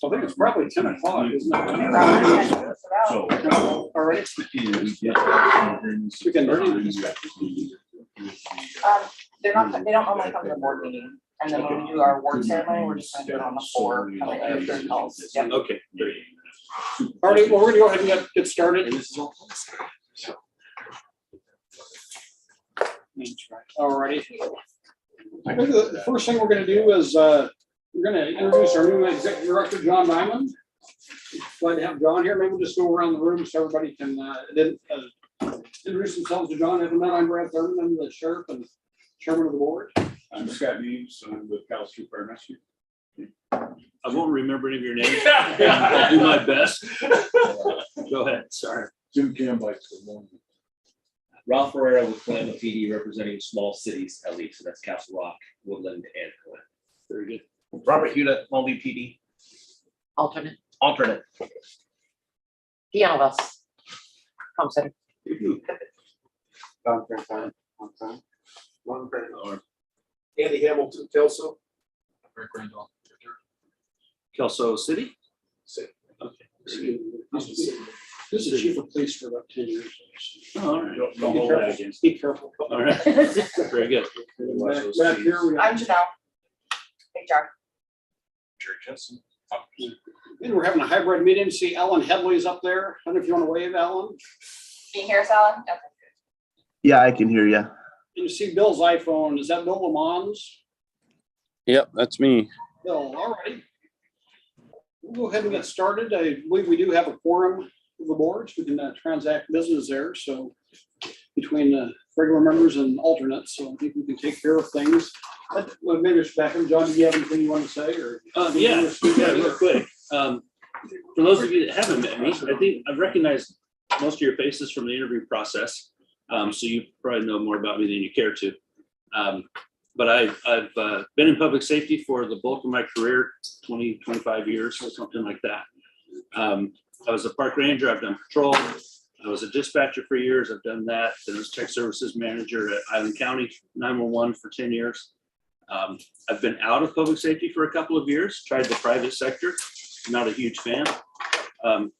So I think it's probably 10 o'clock, isn't it? So. All right. We can already. They don't normally come to the board meeting, and then when we do our award ceremony, we're just gonna do it on the floor, kind of in between calls. Yep. Okay, great. All right, well, we're gonna go ahead and get started. All righty. I think the first thing we're gonna do is, we're gonna introduce our new executive director, John Diamond. Glad to have John here. Maybe we'll just go around the room so everybody can, introduce themselves to John. I'm Brad Thurman, I'm the sheriff and chairman of the board. I'm Scott Neves, I'm with Cal Street Fire Rescue. I won't remember any of your names. I'll do my best. Go ahead, sorry. Jim Campbell, good morning. Ralph Ferreira with Kalama PD representing small cities at least, so that's Castle Rock, Woodland, and Kalama. Very good. Robert Huda, Long Beach PD, Alternate. alternate. Deanna West. Thompson. Don Franklin, on Ron Franklin. Andy Hamilton, Kelso. Rick Randolph. Kelso City? Okay. This is chief of police for about 10 years. All right. Don't hold that against. Be careful. All right. Very good. Back here, we I'm have, Janelle. HR. Jerry Jensen. and we're having a hybrid meeting. See Alan Headley's up there. I don't know if you want to wave, Alan. Can you hear us, Alan? Okay. Yeah, I can hear you. And you see Bill's iPhone. Is that Bill Lamons? Yep, that's me. Bill, all righty. We'll go ahead and get started. I believe we do have a quorum of the boards. We can transact business there. So between the regular members and alternates, so I think we can take care of things. Well, maybe it's back up. John, do you have anything you want to say? Or Yeah, real quick. For those of you that haven't met me, I think I've recognized most of your faces from the interview process. So you probably know more about me than you care to. But I've been in public safety for the bulk of my career, 20, 25 years or something like that. I was a park ranger, I've done patrol. I was a dispatcher for years, I've done that. Then I was tech services manager at Island County 911 for 10 years. I've been out of public safety for a couple of years, tried the private sector, not a huge fan.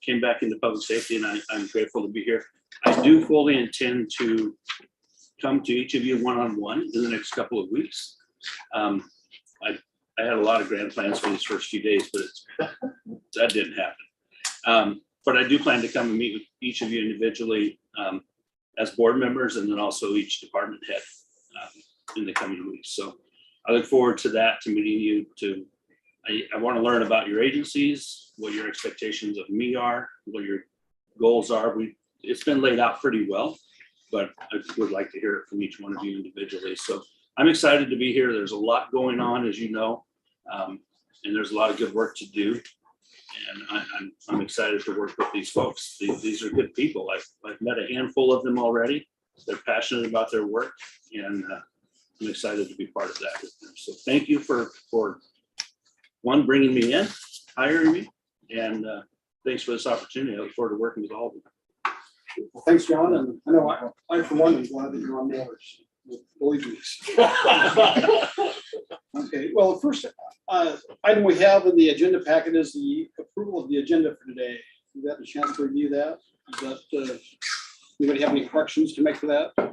Came back into public safety and I'm grateful to be here. I do fully intend to come to each of you one-on-one in the next couple of weeks. I had a lot of grand plans for these first few days, but that didn't happen. But I do plan to come and meet with each of you individually as board members and then also each department head in the coming weeks. So I look forward to that, to meeting you. I want to learn about your agencies, what your expectations of me are, what your goals are. It's been laid out pretty well, but I would like to hear it from each one of you individually. So I'm excited to be here. There's a lot going on, as you know, and there's a lot of good work to do. And I'm excited to work with these folks. These are good people. I've met a handful of them already. They're passionate about their work, and I'm excited to be part of that with them. So thank you for one, bringing me in, hiring me, and thanks for this opportunity. I look forward to working with all of you. Well, thanks, John. And I know I for one, am glad that you're on board. Believe me. Okay, well, the first item we have in the agenda packet is the approval of the agenda for today. You got a chance to review that? Is that anybody have any corrections to make for that? All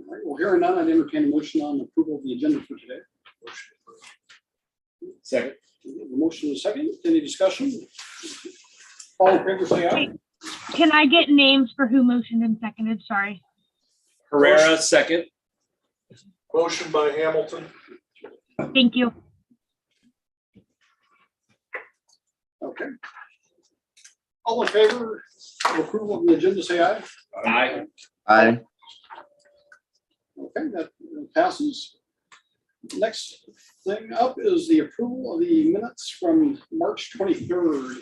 right, well, hearing none, I'd entertain a motion on approval of the agenda for today. Second. The motion is second. Any discussion? All in favor, say aye. Can I get names for who motioned and seconded? Sorry. Herrera, second. Motion by Hamilton. Thank you. Okay. All in favor of approval of the agenda, say aye. Aye. Aye. Okay, that passes. Next thing up is the approval of the minutes from March 23rd.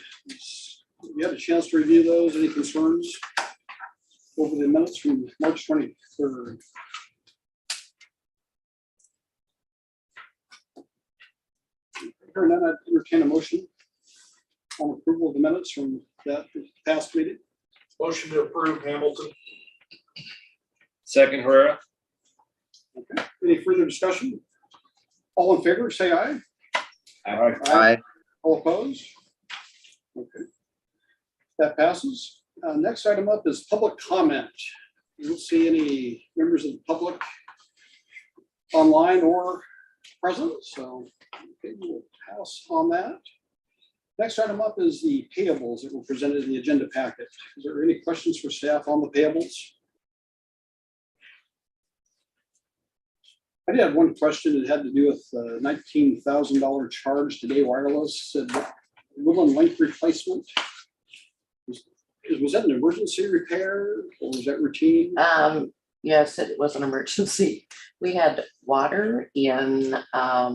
You had a chance to review those. Any concerns over the minutes from March 23rd? Hearing none, I'd entertain a motion on approval of the minutes from that past meeting. Motion to approve Hamilton. Second, Herrera. Okay, any further discussion? All in favor, say aye. Aye. Aye. All opposed? Okay. That passes. Next item up is public comment. You don't see any members of the public online or present, so okay, we'll pass on that. Next item up is the payables that were presented in the agenda packet. Is there any questions for staff on the payables? I did have one question that had to do with $19,000 charge to Day Wireless, said Woodland Link replacement. Was that an emergency repair or was that routine? Yes, it was an emergency. We had water in, I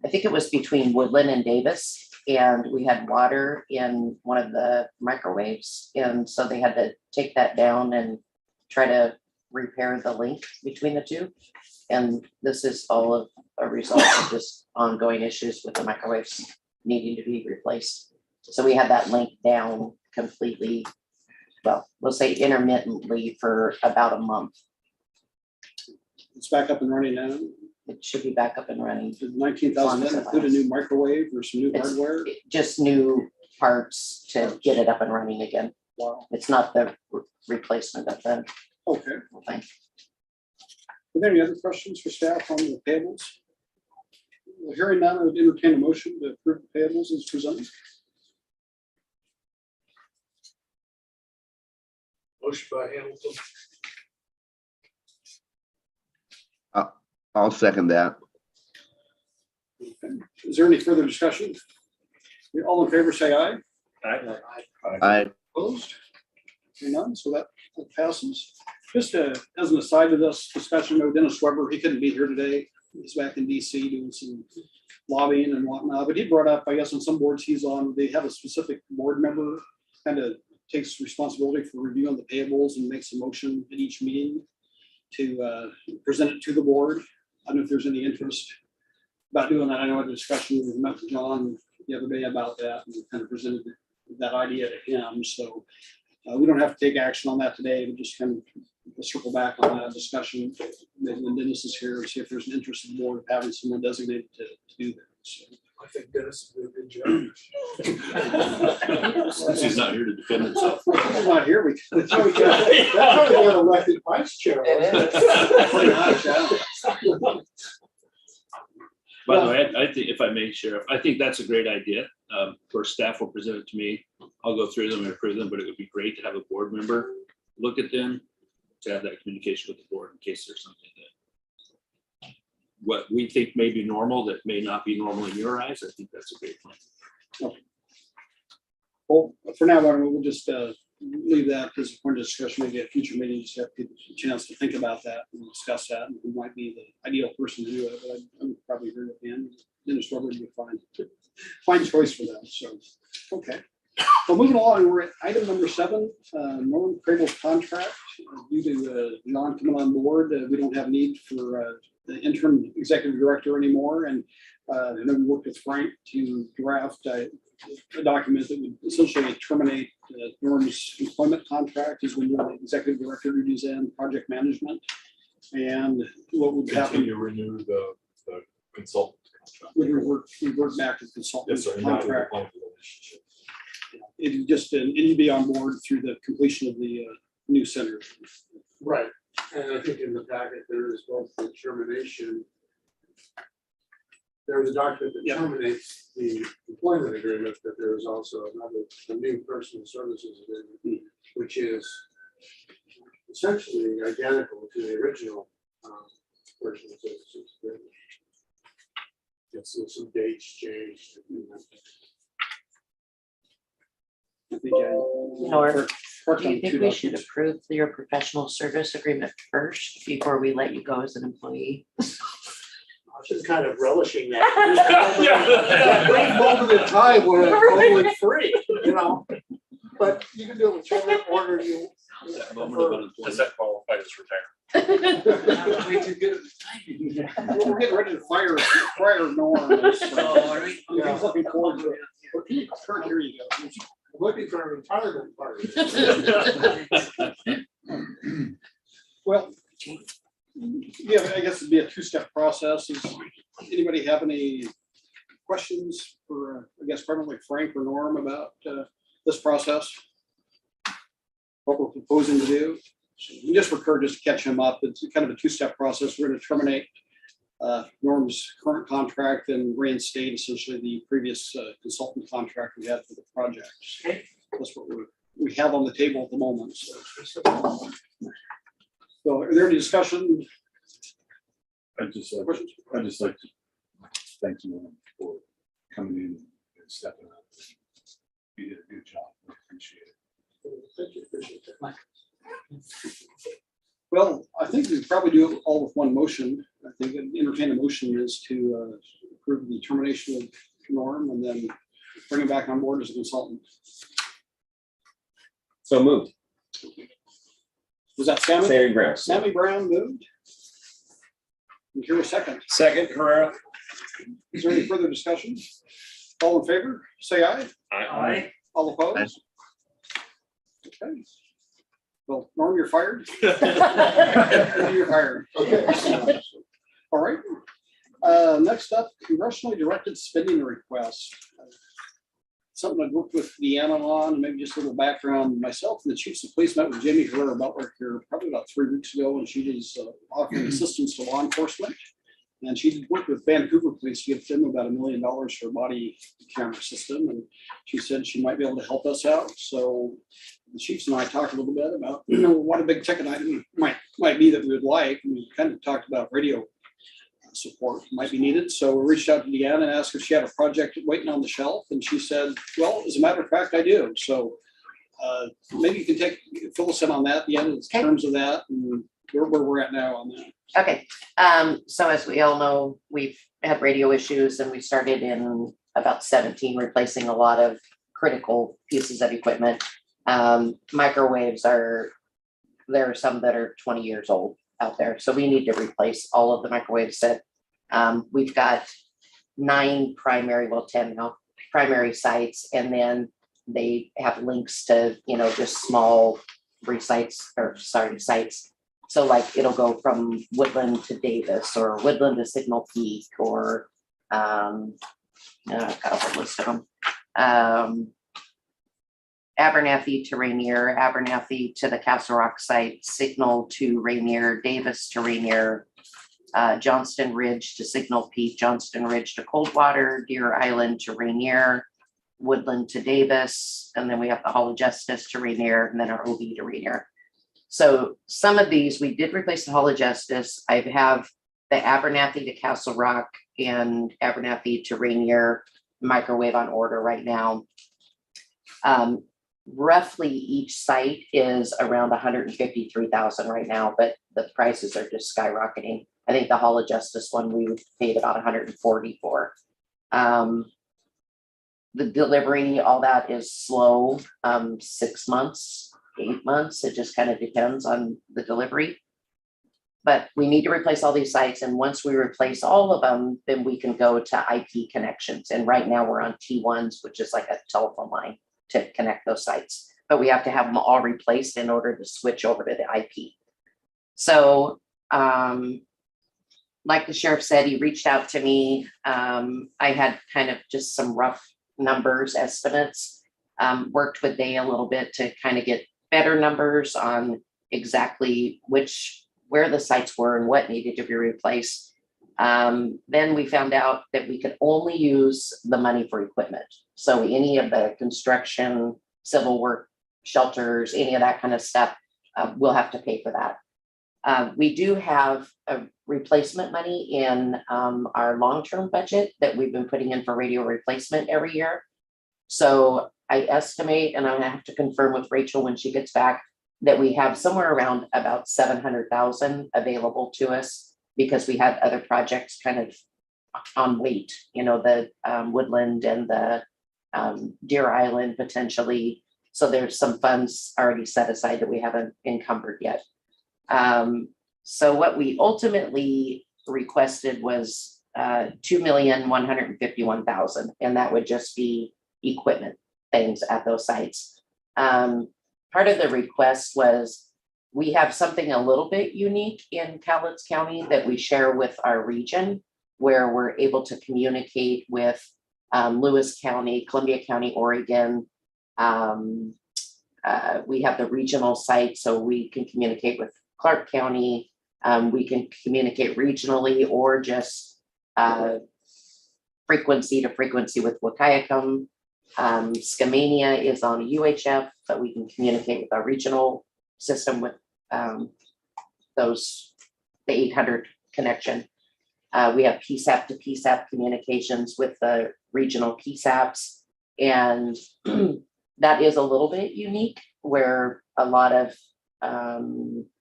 think it was between Woodland and Davis, and we had water in one of the microwaves. And so they had to take that down and try to repair the link between the two. And this is all of a result of just ongoing issues with the microwaves needing to be replaced. So we had that link down completely, well, we'll say intermittently for about a month. It's back up and running now. It should be back up and running. Did 19,000 that include a new microwave or some new It's- hardware? Just new parts to get it up and running again. Wow. It's not the replacement of the Okay. thing. Are there any other questions for staff on the payables? Well, hearing none, I would entertain a motion to approve the payables as presented. Motion by Hamilton, I'll second that. Okay. Is there any further discussion? All in favor, say aye. I, Opposed? Hearing none, so that passes. Just as an aside to this discussion, no, Dennis Weber, he couldn't be here today. He's back in DC doing some lobbying and whatnot, but he brought up, I guess, on some boards he's on, they have a specific board member kind of takes responsibility for reviewing the payables and makes a motion at each meeting to present it to the board. I don't know if there's any interest about doing that. I know I had a discussion with Matt John the other day about that and kind of presented that idea to him. So we don't have to take action on that today, but just kind of circle back on that discussion. Maybe when Dennis is here, see if there's an interest in the board of having someone designated to do that. So, I think Dennis did a good job. Since he's not here to defend himself. he's not here. That's how we got elected vice chair. Pretty much, yeah. By the way, I think if I may, Sheriff, I think that's a great idea. Where staff will present it to me, I'll go through them and approve them, but it would be great to have a board member look at them, to have that communication with the board in case there's something that what we think may be normal that may not be normal in your eyes. I think that's a great plan. Well, for now, we'll just leave that as a point of discussion, maybe at future meetings, just have people a chance to think about that and discuss that, and who might be the ideal person to do it, but I'm probably agree with him. Dennis Weber would be fine choice for that, so, okay. Well, moving along, we're at item number 7, Norman Crable's contract. Due to John coming on board, we don't have need for the interim executive director anymore, and I know we worked with Frank to draft a document that would essentially terminate Norm's employment contract. He's been doing the executive director duties and project management. And what would happen, Continue to renew the consultant contract. we revert back to consultant Yes, sir. Not in the contract. plan for the relationship. It just, and you'd be on board through the completion of the new center. Right, and I think in the packet, there is both the termination. There is a document that Yeah. terminates the employment agreement, but there is also another, a new personal services agreement, which is essentially identical to the original personal services agreement. Yes, so some dates changed. I think Nor, Parked do you on think 2 we should documents. approve your professional service agreement first before we let you go as an employee? I was just kind of relishing that. Great moment in time when I'm totally free, you know? But you can do it whichever order you. That moment of unemployment. Does that qualify as retirement? Way too good. Well, we're getting ready to fire Norm. So Yeah. he's looking forward to it. Kurt, here you go. I'm looking for a retirement party. Well, yeah, I guess it'd be a 2-step process. Does anybody have any questions for, I guess, primarily Frank or Norm about this process? What we're proposing to do? So we just recurred just to catch him up. It's kind of a two-step process. We're going to terminate Norm's current contract and reinstate essentially the previous consultant contract we had for the project. That's what we have on the table at the moment. So are there any discussion? I'd just Questions? like to thank you for coming in and stepping up. You did a good job. I appreciate it. Thank you, appreciate that. Well, I think we probably do it all with one motion. I think an entertain a motion is to approve the termination of Norm and then bring him back on board as a consultant. So moved. Was that Sammy? Sammy Brown. Sammy Brown moved. And here a second. Second, Herrera. Is there any further discussion? All in favor, say aye. Aye. All opposed? Okay. Well, Norm, you're fired. You're hired. Okay. All right. Next up, congressionally directed spending request. Something I worked with Deanna on, maybe just a little background. Myself and the chiefs of police met with Jamie Herrera Butler here probably about 3 weeks ago, and she was offering assistance to law enforcement. And she worked with Vancouver Police to give them about $1 million for a body camera system. And she said she might be able to help us out. So the chiefs and I talked a little bit about, what a big ticket item might be that we would like. And we kind of talked about radio support might be needed. So we reached out to Deanna and asked if she had a project waiting on the shelf. And she said, well, as a matter of fact, I do. So maybe you can fill us in on that, Deanna, in terms of that and where we're at now on that. Okay, so as we all know, we've had radio issues and we started in about 17 replacing a lot of critical pieces of equipment. Microwaves there are some that are 20 years old out there. So we need to replace all of the microwaves that we've got 10 now, primary sites. And then they have links to, just small sites. So like it'll go from Woodland to Davis or Woodland to Signal Peak or I've got a list of them. Abernathy to Rainier, Abernathy to the Castle Rock site, Signal to Rainier, Davis to Rainier, Johnston Ridge to Signal Peak, Johnston Ridge to Coldwater, Deer Island to Rainier, Woodland to Davis, and then we have the Hall of Justice to Rainier, and then our OB to Rainier. So some of these, we did replace the Hall of Justice. I have the Abernathy to Castle Rock and Abernathy to Rainier microwave on order right now. Roughly each site is around 153,000 right now, but the prices are just skyrocketing. I think the Hall of Justice one we paid about 140 for. The delivery, all that is slow, 6 months. 8 months. It just kind of depends on the delivery. But we need to replace all these sites. And once we replace all of them, then we can go to IP connections. And right now we're on T1s, which is like a telephone line to connect those sites. But we have to have them all replaced in order to switch over to the IP. So like the sheriff said, he reached out to me. I had kind of just some rough numbers, estimates, worked with Day a little bit to kind of get better numbers on exactly where the sites were and what needed to be replaced. Then we found out that we could only use the money for equipment. So any of the construction, civil work, shelters, any of that kind of stuff, we'll have to pay for that. We do have a replacement money in our long-term budget that we've been putting in for radio replacement every year. So I estimate, and I'm gonna have to confirm with Rachel when she gets back, that we have somewhere around about 700,000 available to us because we had other projects kind of on wait, the Woodland and the Deer Island potentially. So there's some funds already set aside that we haven't encumbered yet. So what we ultimately requested was $2,151,000, and that would just be equipment things at those sites. Part of the request was we have something a little bit unique in Cowlitz County that we share with our region, where we're able to communicate with Lewis County, Columbia County, Oregon. We have the regional site, so we can communicate with Clark County. We can communicate regionally or just frequency to frequency with Wahkiakum. Skamania is on a UHF, but we can communicate with our regional system with the 800 connection. We have PSAP to PSAP communications with the regional PSAPs. And that is a little bit unique where a lot of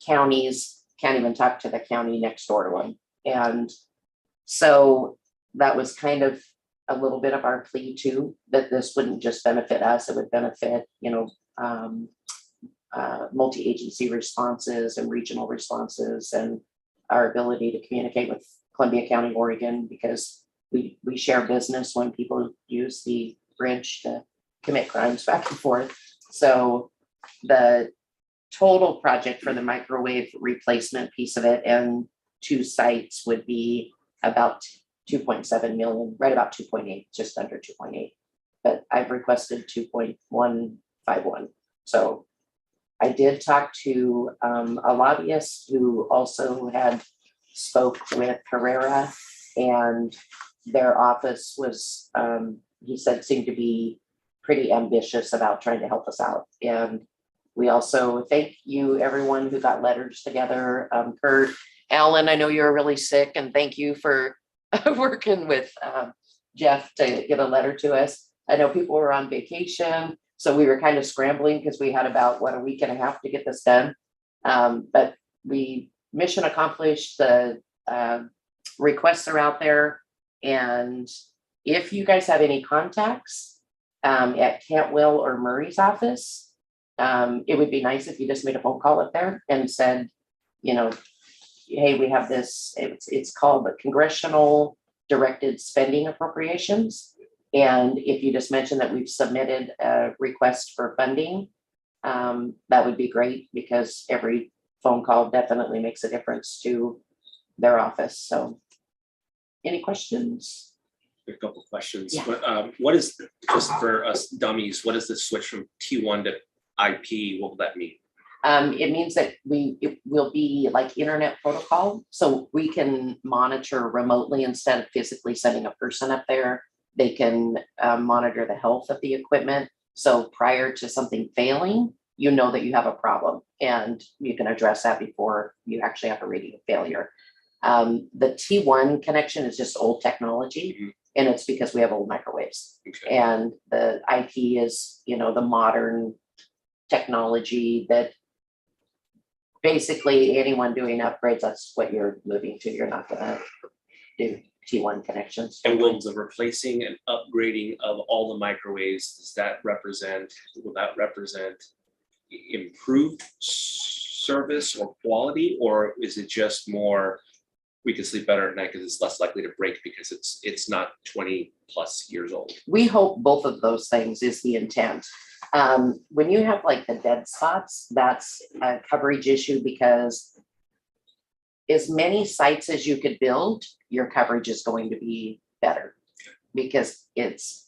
counties can't even talk to the county next door to them. And so that was kind of a little bit of our plea too, that this wouldn't just benefit us, it would benefit, multi-agency responses and regional responses and our ability to communicate with Columbia County, Oregon, because we share business when people use the bridge to commit crimes back and forth. So the total project for the microwave replacement piece of it and 2 sites would be about 2.7 million, right about 2.8, just under 2.8. But I've requested 2.151. So I did talk to a lobbyist who also had spoke with Herrera, and their office was, he said, seemed to be pretty ambitious about trying to help us out. And we also thank you, everyone who got letters together. Kurt, Alan, I know you were really sick, and thank you for working with Jeff to get a letter to us. I know people were on vacation, so we were kind of scrambling because we had about, a week and a half to get this done. But we mission accomplished. The requests are out there. And if you guys have any contacts at Cantwell or Murray's office, it would be nice if you just made a phone call up there and said, hey, we have this, it's called the Congressional Directed Spending Appropriations. And if you just mention that we've submitted a request for funding, that would be great, because every phone call definitely makes a difference to their office. So any questions? A couple of questions. Yeah. But what is, just for us dummies, what is the switch from T1 to IP? What will that mean? It means that it will be like internet protocol, so we can monitor remotely instead of physically sending a person up there. They can monitor the health of the equipment. So prior to something failing, you know that you have a problem, and you can address that before you actually have a radio failure. The T1 connection is just old technology, and it's because we have old microwaves. Okay. And the IP is, the modern technology that basically anyone doing upgrades, that's what you're moving to. You're not gonna do T1 connections. And will the replacing and upgrading of all the microwaves, will that represent improved service or quality, or is it just more, we can sleep better at night because it's less likely to break because it's not 20+ years old? We hope both of those things is the intent. When you have like the dead spots, that's a coverage issue, because as many sites as you could build, your coverage is going to be better, because it's,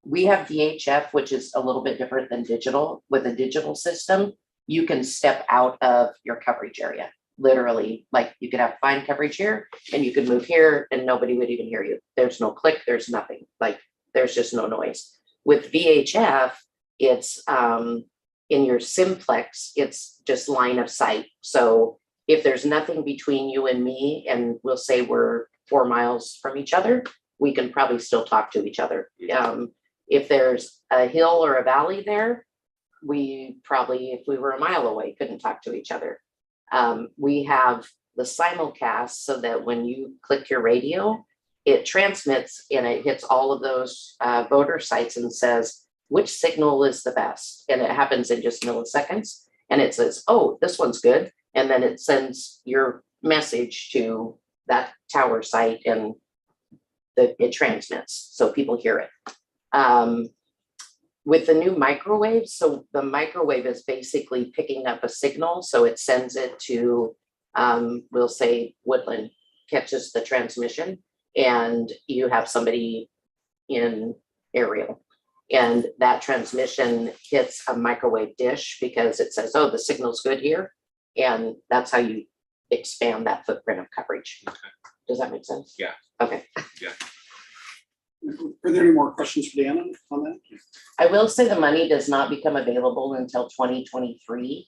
we have VHF, which is a little bit different than digital. With a digital system, you can step out of your coverage area. Literally, like you could have fine coverage here and you could move here and nobody would even hear you. There's no click, there's nothing, like there's just no noise. With VHF, it's in your simplex, it's just line of sight. So if there's nothing between you and me, and we'll say we're 4 miles from each other, we can probably still talk to each other. If there's a hill or a valley there, we probably, if we were a mile away, couldn't talk to each other. We have the simulcast so that when you click your radio, it transmits and it hits all of those voter sites and says, which signal is the best? And it happens in just milliseconds. And it says, oh, this one's good. And then it sends your message to that tower site and it transmits, so people hear it. With the new microwave, so the microwave is basically picking up a signal, so it sends it to, we'll say Woodland catches the transmission, and you have somebody in aerial. And that transmission hits a microwave dish because it says, oh, the signal's good here. And that's how you expand that footprint of coverage. Does that make sense? Yeah. Okay. Are there any more questions for Deanna on that? I will say the money does not become available until 2023.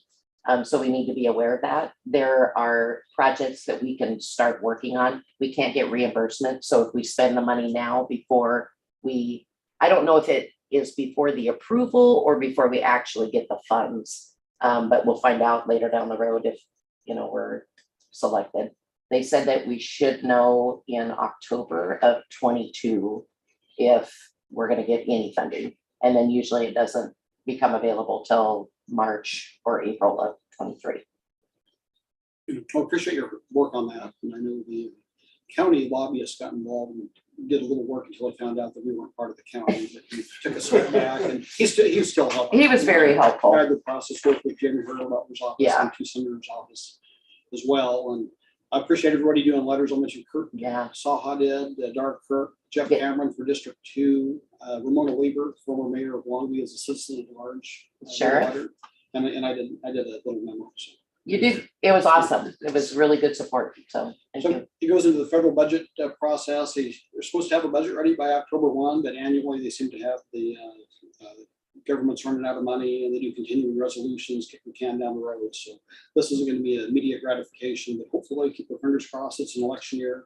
So we need to be aware of that. There are projects that we can start working on. We can't get reimbursement. So if we spend the money now before I don't know if it is before the approval or before we actually get the funds. But we'll find out later down the road if, we're selected. They said that we should know in October of 22 if we're gonna get any funding. And then usually it doesn't become available till March or April of 23. I appreciate your work on that. And I know the county lobbyist got involved and did a little work until he found out that we weren't part of the county. But he took a step back and he was still helping. He was very helpful. I had the process work with Jimmy Hurlbutler's office Yeah. and two senators' office as well. And I appreciate everybody doing letters. I'll mention Kurt Yeah, Saha did, Dark Kirk, Jeff Yeah. Cameron for District 2, Ramona Lieber, former mayor of Longview as a citizen at large. Sure. letter. And I did a little memo. So. you did. It was awesome. It was really good support. So thank So you. he goes into the federal budget process. They're supposed to have a budget ready by October 1, but annually they seem to have the government's running out of money and they do continuing resolutions, kick the can down the road. So this isn't going to be an immediate gratification, but hopefully keep our fingers crossed. It's an election year.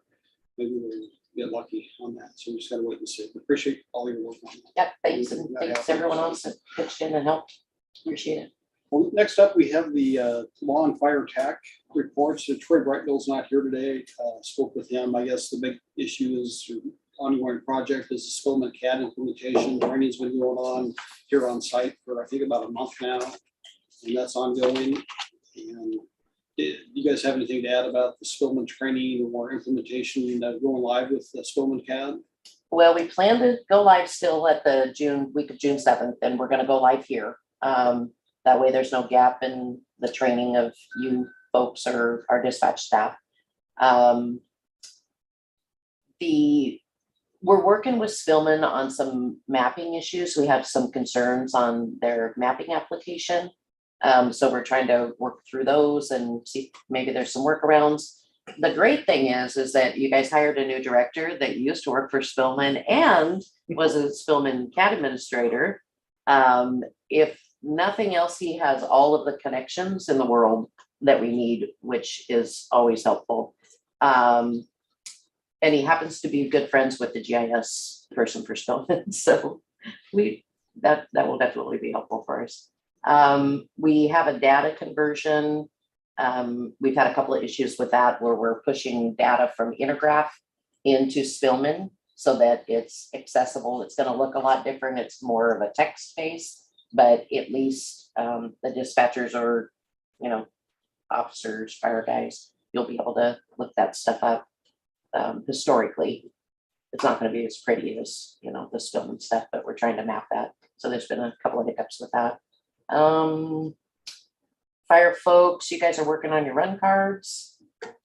Maybe we'll get lucky on that. So we just got to wait and see. Appreciate all your work on that. Yep, thanks. And thanks everyone else that pitched in and helped. Appreciate it. Well, next up, we have the law and fire TAC reports. So Troy Brightbill's not here today. Spoke with him. I guess the big issue is ongoing project is the Spillman CAD implementation. Training's been going on here on site for I think about a month now, and that's ongoing. And do you guys have anything to add about the Spillman training or implementation going live with the Spillman CAD? Well, we plan to go live still at the week of June 7th, and we're gonna go live here. That way there's no gap in the training of you folks or our dispatch staff. We're working with Spillman on some mapping issues. We have some concerns on their mapping application. So we're trying to work through those and see if maybe there's some workarounds. The great thing is that you guys hired a new director that used to work for Spillman and was a Spillman CAD administrator. If nothing else, he has all of the connections in the world that we need, which is always helpful. And he happens to be good friends with the GIS person for Spillman, so that will definitely be helpful for us. We have a data conversion. We've had a couple of issues with that where we're pushing data from Intergraph into Spillman so that it's accessible. It's going to look a lot different. It's more of a text space, but at least the dispatchers or, officers, fire guys, you'll be able to look that stuff up. Historically, it's not going to be as pretty as, the Spillman stuff, but we're trying to map that. So there's been a couple of hiccups with that. Fire folks, you guys are working on your run cards.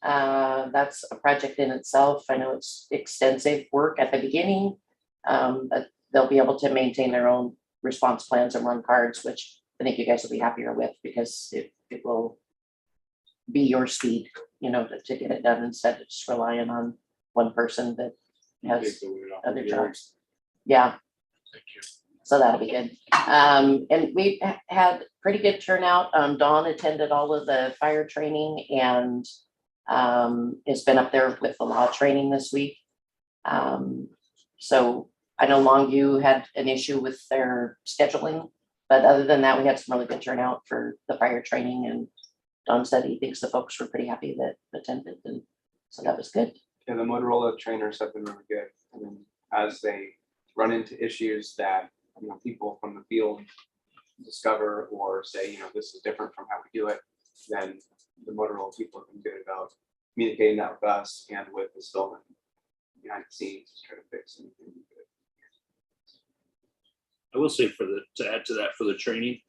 That's a project in itself. I know it's extensive work at the beginning, but they'll be able to maintain their own response plans and run cards, which I think you guys will be happier with because it will be your speed, to get it done instead of just relying on one person that has other jobs. Yeah. Thank you. So that'll be good. And we've had pretty good turnout. Dawn attended all of the fire training and has been up there with the law training this week. So I know Longview had an issue with their scheduling, but other than that, we had some really good turnout for the fire training, and Don said he thinks the folks were pretty happy that attended, and so that was good. Yeah, the Motorola trainers have been really good. I mean, as they run into issues that, people from the field discover or say, this is different from how we do it, then the Motorola people have been good about communicating that with us and with the Spillman behind the scenes to try to fix anything. I will say to add to that for the training,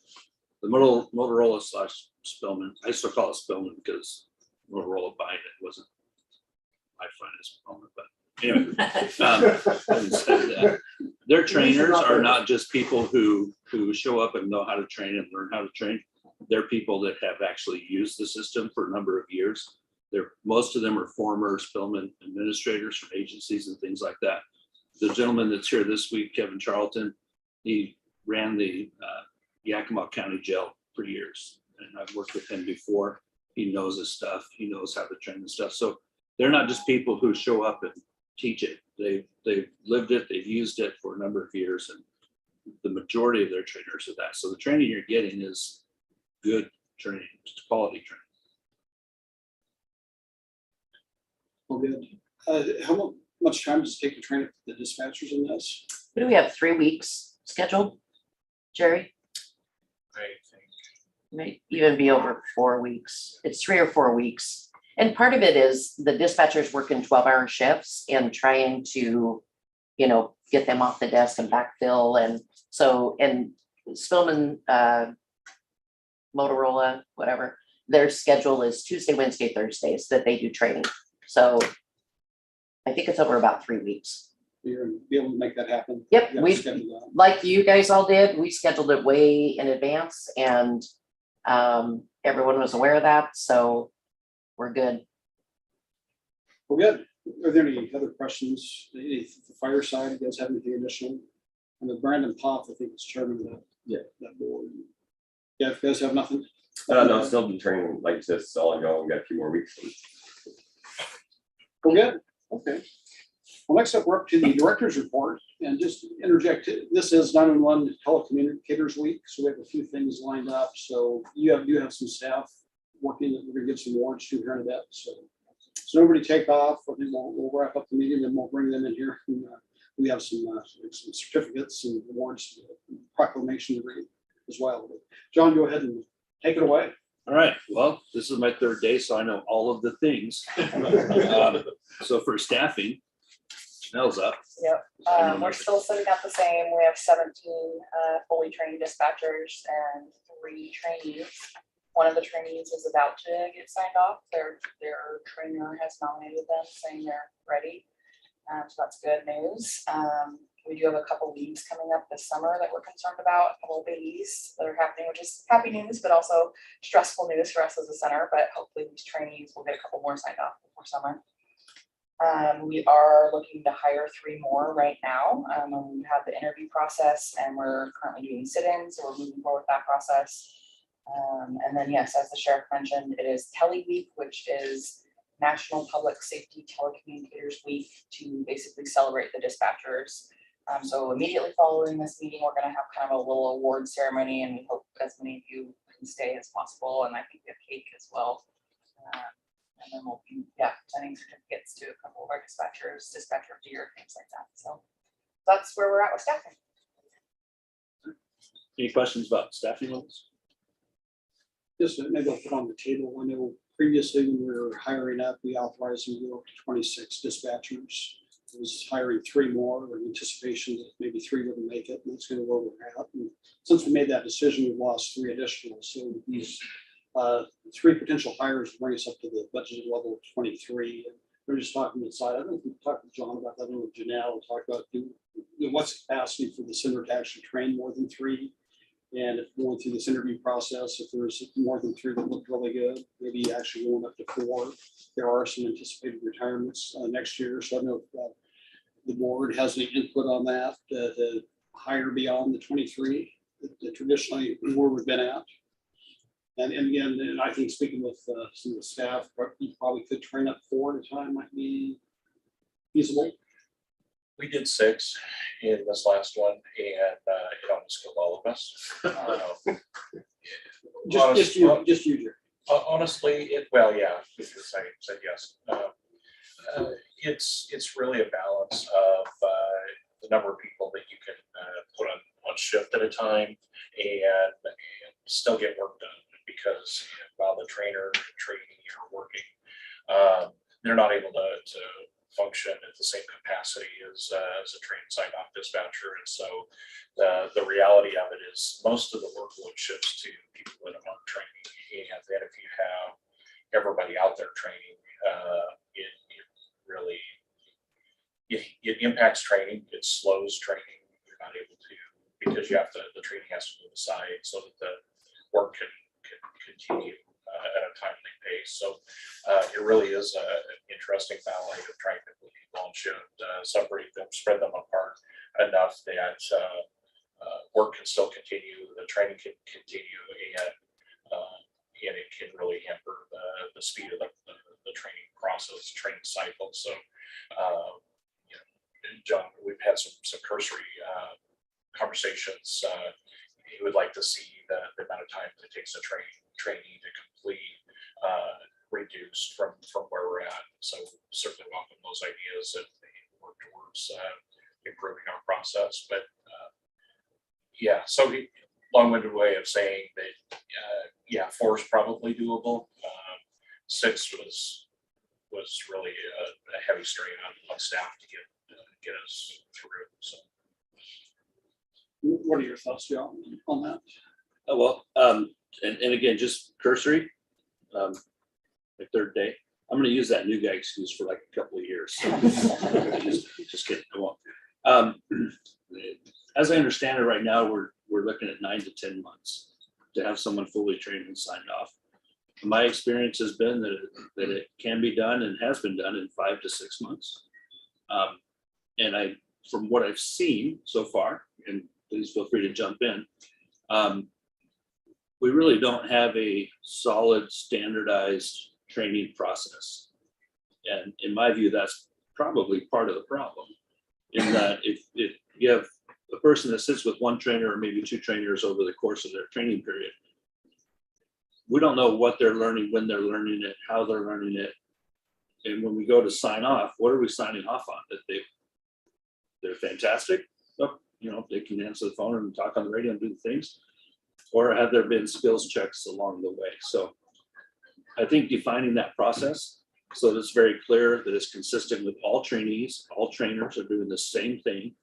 the Motorola / Spillman, I still call it Spillman because Motorola buying it wasn't my finest Spillman, but Anyway, their trainers are not just people who show up and know how to train and learn how to train. They're people that have actually used the system for a number of years. Most of them are former Spillman administrators from agencies and things like that. The gentleman that's here this week, Kevin Charlton, he ran the Yakima County Jail for years. And I've worked with him before. He knows his stuff. He knows how to train and stuff. So they're not just people who show up and teach it. They've lived it, they've used it for a number of years, and the majority of their trainers are that. So the training you're getting is good training, it's quality training. Well, good. How much time does it take to train up the dispatchers in this? What do we have, 3 weeks scheduled, Jerry? I think. Might even be over 4 weeks. It's 3 or 4 weeks. And part of it is the dispatchers working 12-hour shifts and trying to, get them off the desk and backfill. And so, and Spillman, Motorola, whatever, their schedule is Tuesday, Wednesday, Thursdays that they do training. So I think it's over about 3 weeks. You're gonna be able to make that happen? Yep, You gotta we, schedule that. like you guys all did, we scheduled it way in advance and everyone was aware of that, so we're good. Well, good. Are there any other questions? The fire side, you guys have anything additional? And Brandon Poff, I think, is chairman of that board. Yeah, if you guys have nothing? No, still been training like this, all I go, we got a few more weeks. Well, good. Okay. Well, next up, we're up to the director's report, and just interject, this is 911 Telecommunicators Week, so we have a few things lined up. So you have some staff working that we're gonna get some awards to here in a bit. So nobody take off. I think we'll wrap up the meeting, and we'll bring them in here. And, we have some certificates and awards, proclamation to read as well. But John, go ahead and take it away. All right, well, this is my third day, so I know all of the things. So for staffing, Janelle's up. Yep, we're still sitting at the same. We have 17 fully trained dispatchers and 3 trainees. One of the trainees is about to get signed off. Their trainer has nominated them, saying they're ready. So that's good news. We do have a couple leaves coming up this summer that we're concerned about, a couple of babies that are happening, which is happy news, but also stressful news for us as a center. But hopefully these trainees will get a couple more signed off before summer. We are looking to hire 3 more right now. We have the interview process and we're currently doing sit-ins, so we're moving forward with that process. And then, yes, as the sheriff mentioned, it is Tele Week, which is National Public Safety Telecommunicators Week to basically celebrate the dispatchers. So immediately following this meeting, we're going to have kind of a little award ceremony, and we hope as many of you can stay as possible. And I think we have cake as well. And then we'll be, sending certificates to a couple of our dispatchers, dispatcher of the year, things like that. So that's where we're at with staffing. Any questions about staffing levels? Just maybe I'll put on the table. I know previously when we were hiring up, we authorized them to go up to 26 dispatchers. It was hiring 3 more in anticipation that maybe 3 wouldn't make it, and that's kind of where we're at. And since we made that decision, we've lost 3 additional. So these 3 potential hires bring us up to the budgeted level of 23. And we're just talking inside. I don't know if we've talked with John about that, with Janelle, talk about what's the capacity for the center to actually train more than 3. And if going through this interview process, if there's more than 3 that look really good, maybe actually going up to 4. There are some anticipated retirements next year. So I don't know if the board has any input on that, to hire beyond the 23, that traditionally where we've been at. And again, and I think speaking with some of the staff, you probably could train up 4 at a time, might be feasible. We did 6 in this last one, and it almost killed all of us. Just you, Jerry. Honestly, because I said yes. It's really a balance of the number of people that you can put on shift at a time and still get work done, because while the trainer and trainee are working, they're not able to function at the same capacity as a trained signed off dispatcher. And so the reality of it is most of the workload shifts to people that are on training. And then if you have everybody out there training, it really it impacts training, it slows training. You're not able to, because you have to, the training has to move aside so that the work can continue at a timely pace. So it really is an interesting ballet of trying to put people on shift, separate them, spread them apart enough that work can still continue, the training can continue, and it can really hamper the speed of the training process, training cycle. So, you know, John, we've had some cursory conversations. He would like to see the amount of time that it takes a trainee to complete reduced from where we're at. So certainly welcome those ideas and work towards improving our process. But yeah, so long-winded way of saying that, yeah, 4 is probably doable. 6 was really a heavy strain on staff to get us through. So, What are your thoughts, John, on that? Oh, well, and again, just cursory, the third day, I'm gonna use that new guy excuse for like a couple of years. So, just kidding, I won't. As I understand it right now, we're looking at 9 to 10 months to have someone fully trained and signed off. My experience has been that it can be done and has been done in 5 to 6 months. And from what I've seen so far, and please feel free to jump in, we really don't have a solid standardized training process. And in my view, that's probably part of the problem, in that if you have a person that sits with one trainer or maybe 2 trainers over the course of their training period, we don't know what they're learning, when they're learning it, how they're learning it. And when we go to sign off, what are we signing off on? That they're fantastic? Oh, you know, they can answer the phone and talk on the radio and do the things. Or have there been skills checks along the way? So I think defining that process so that it's very clear that it's consistent with all trainees, all trainers are doing the same thing.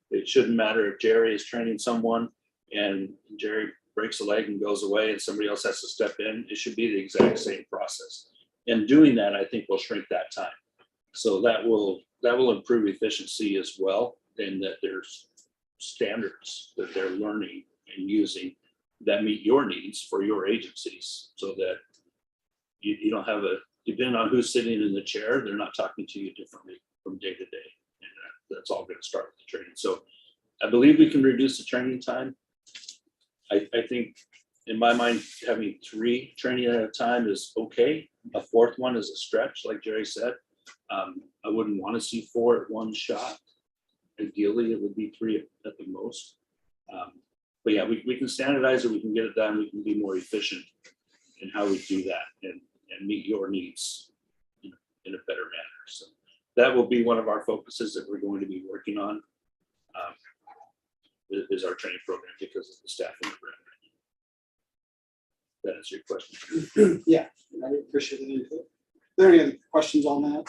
It shouldn't matter if Jerry is training someone and Jerry breaks a leg and goes away and somebody else has to step in. It should be the exact same process. And doing that, I think, will shrink that time. So that will improve efficiency as well, and that there's standards that they're learning and using that meet your needs for your agencies, so that you don't have depending on who's sitting in the chair, they're not talking to you differently from day to day. And that's all going to start with the training. So I believe we can reduce the training time. I think in my mind, having 3 training at a time is okay. A 4th one is a stretch, like Jerry said. I wouldn't want to see 4 at one shot. Ideally, it would be 3 at the most. But yeah, we can standardize it, we can get it done, we can be more efficient in how we do that and meet your needs in a better manner. So that will be one of our focuses that we're going to be working on, is our training program, because of the staff in the brand. That answers your question. Yeah, I appreciate it. Are there any other questions on that?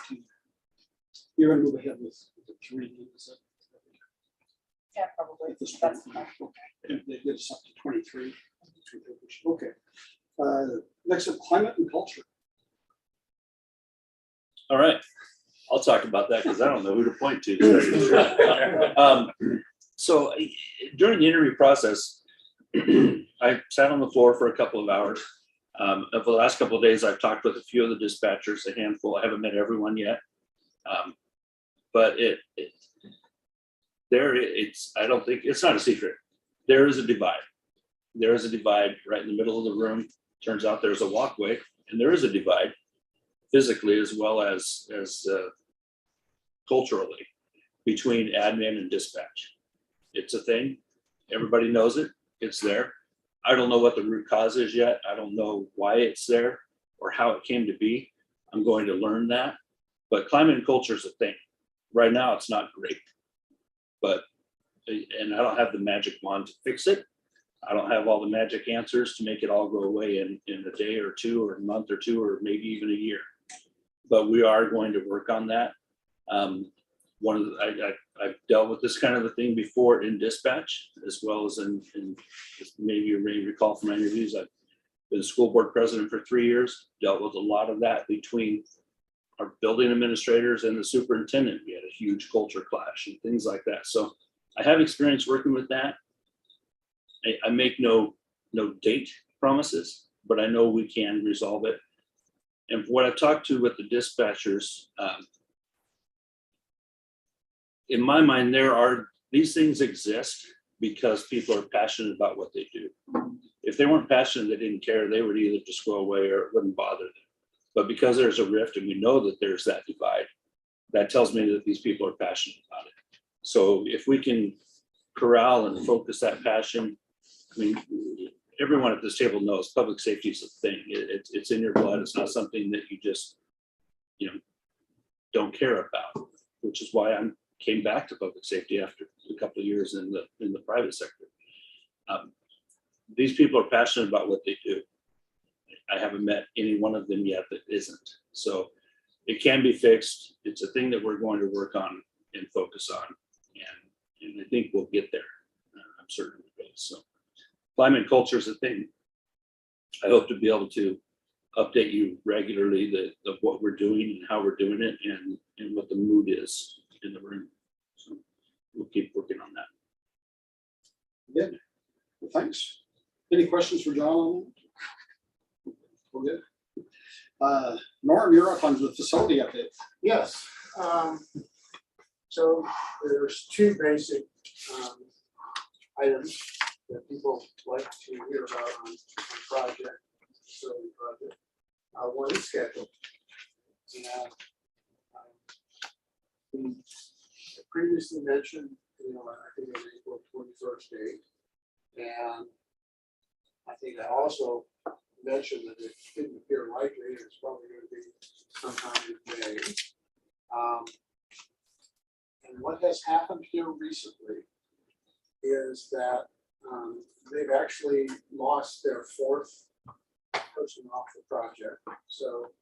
You're gonna move ahead with the 3. Yeah, probably. At this That's point. Okay. They did us up to 23. Okay. Next up, climate and culture. All right, I'll talk about that because I don't know who to point to. So during the interview process, I sat on the floor for a couple of hours. Over the last couple of days, I've talked with a few of the dispatchers, a handful. I haven't met everyone yet, but I don't think it's not a secret. There is a divide. There is a divide right in the middle of the room. Turns out there's a walkway, and there is a divide physically as well as culturally between admin and dispatch. It's a thing. Everybody knows it. It's there. I don't know what the root cause is yet. I don't know why it's there or how it came to be. I'm going to learn that. But climate and culture is a thing. Right now, it's not great. And I don't have the magic wand to fix it. I don't have all the magic answers to make it all go away in a day or 2 or a month or 2 or maybe even a year. But we are going to work on that. I've dealt with this kind of a thing before in dispatch, as well as in maybe you may recall from my interviews, I've been school board president for 3 years, dealt with a lot of that between our building administrators and the superintendent. We had a huge culture clash and things like that. So I have experience working with that. I make no date promises, but I know we can resolve it. And what I've talked to with the dispatchers, in my mind, these things exist because people are passionate about what they do. If they weren't passionate, they didn't care, they would either just go away or it wouldn't bother them. But because there's a rift and we know that there's that divide, that tells me that these people are passionate about it. So if we can corral and focus that passion, I mean, everyone at this table knows public safety is a thing. It's in your blood. It's not something that you just, don't care about, which is why I came back to public safety after a couple of years in the private sector. These people are passionate about what they do. I haven't met any one of them yet that isn't. So it can be fixed. It's a thing that we're going to work on and focus on. And I think we'll get there. I'm certain we will. So climate culture is a thing. I hope to be able to update you regularly of what we're doing and how we're doing it and what the mood is in the room. So we'll keep working on that. Good. Well, thanks. Any questions for John on that? We're good. Norm, you're up on the facility update. Yes, so there's two basic items that people like to hear about on project, facility project. One is schedule. And we previously mentioned, I think an April 21st date. And I think I also mentioned that it didn't appear likely, it's probably going to be sometime in May. And what has happened here recently is that they've actually lost their fourth person off the project. So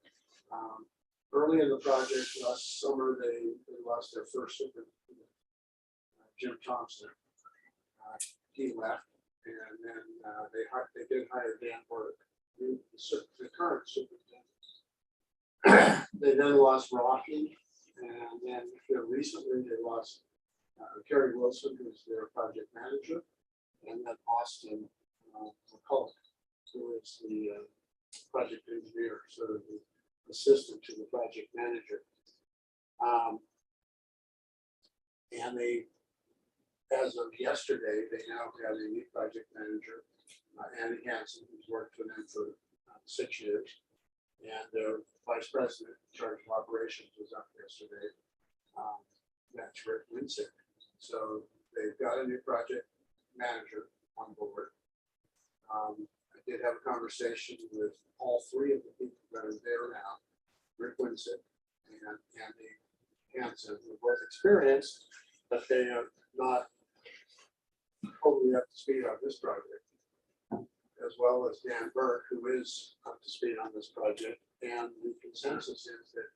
early in the project last summer, they lost their first superintendent, Jim Thompson. He left, and then they did hire Dan Burke, the current superintendent. They then lost Rocky, and then recently they lost Kerry Wilson, who's their project manager, and then Austin McCullough, who is the project engineer, sort of the assistant to the project manager. And they, as of yesterday, they now have a new project manager, Annie Hansen, who's worked for them for 6 years. And their vice president in charge of operations was up yesterday. That's Rick Winsick. So they've got a new project manager on board. I did have a conversation with all three of the people that are there now, Rick Winsick and Andy Hansen, who are both experienced, but they are not totally up to speed on this project, as well as Dan Burke, who is up to speed on this project. And the consensus is that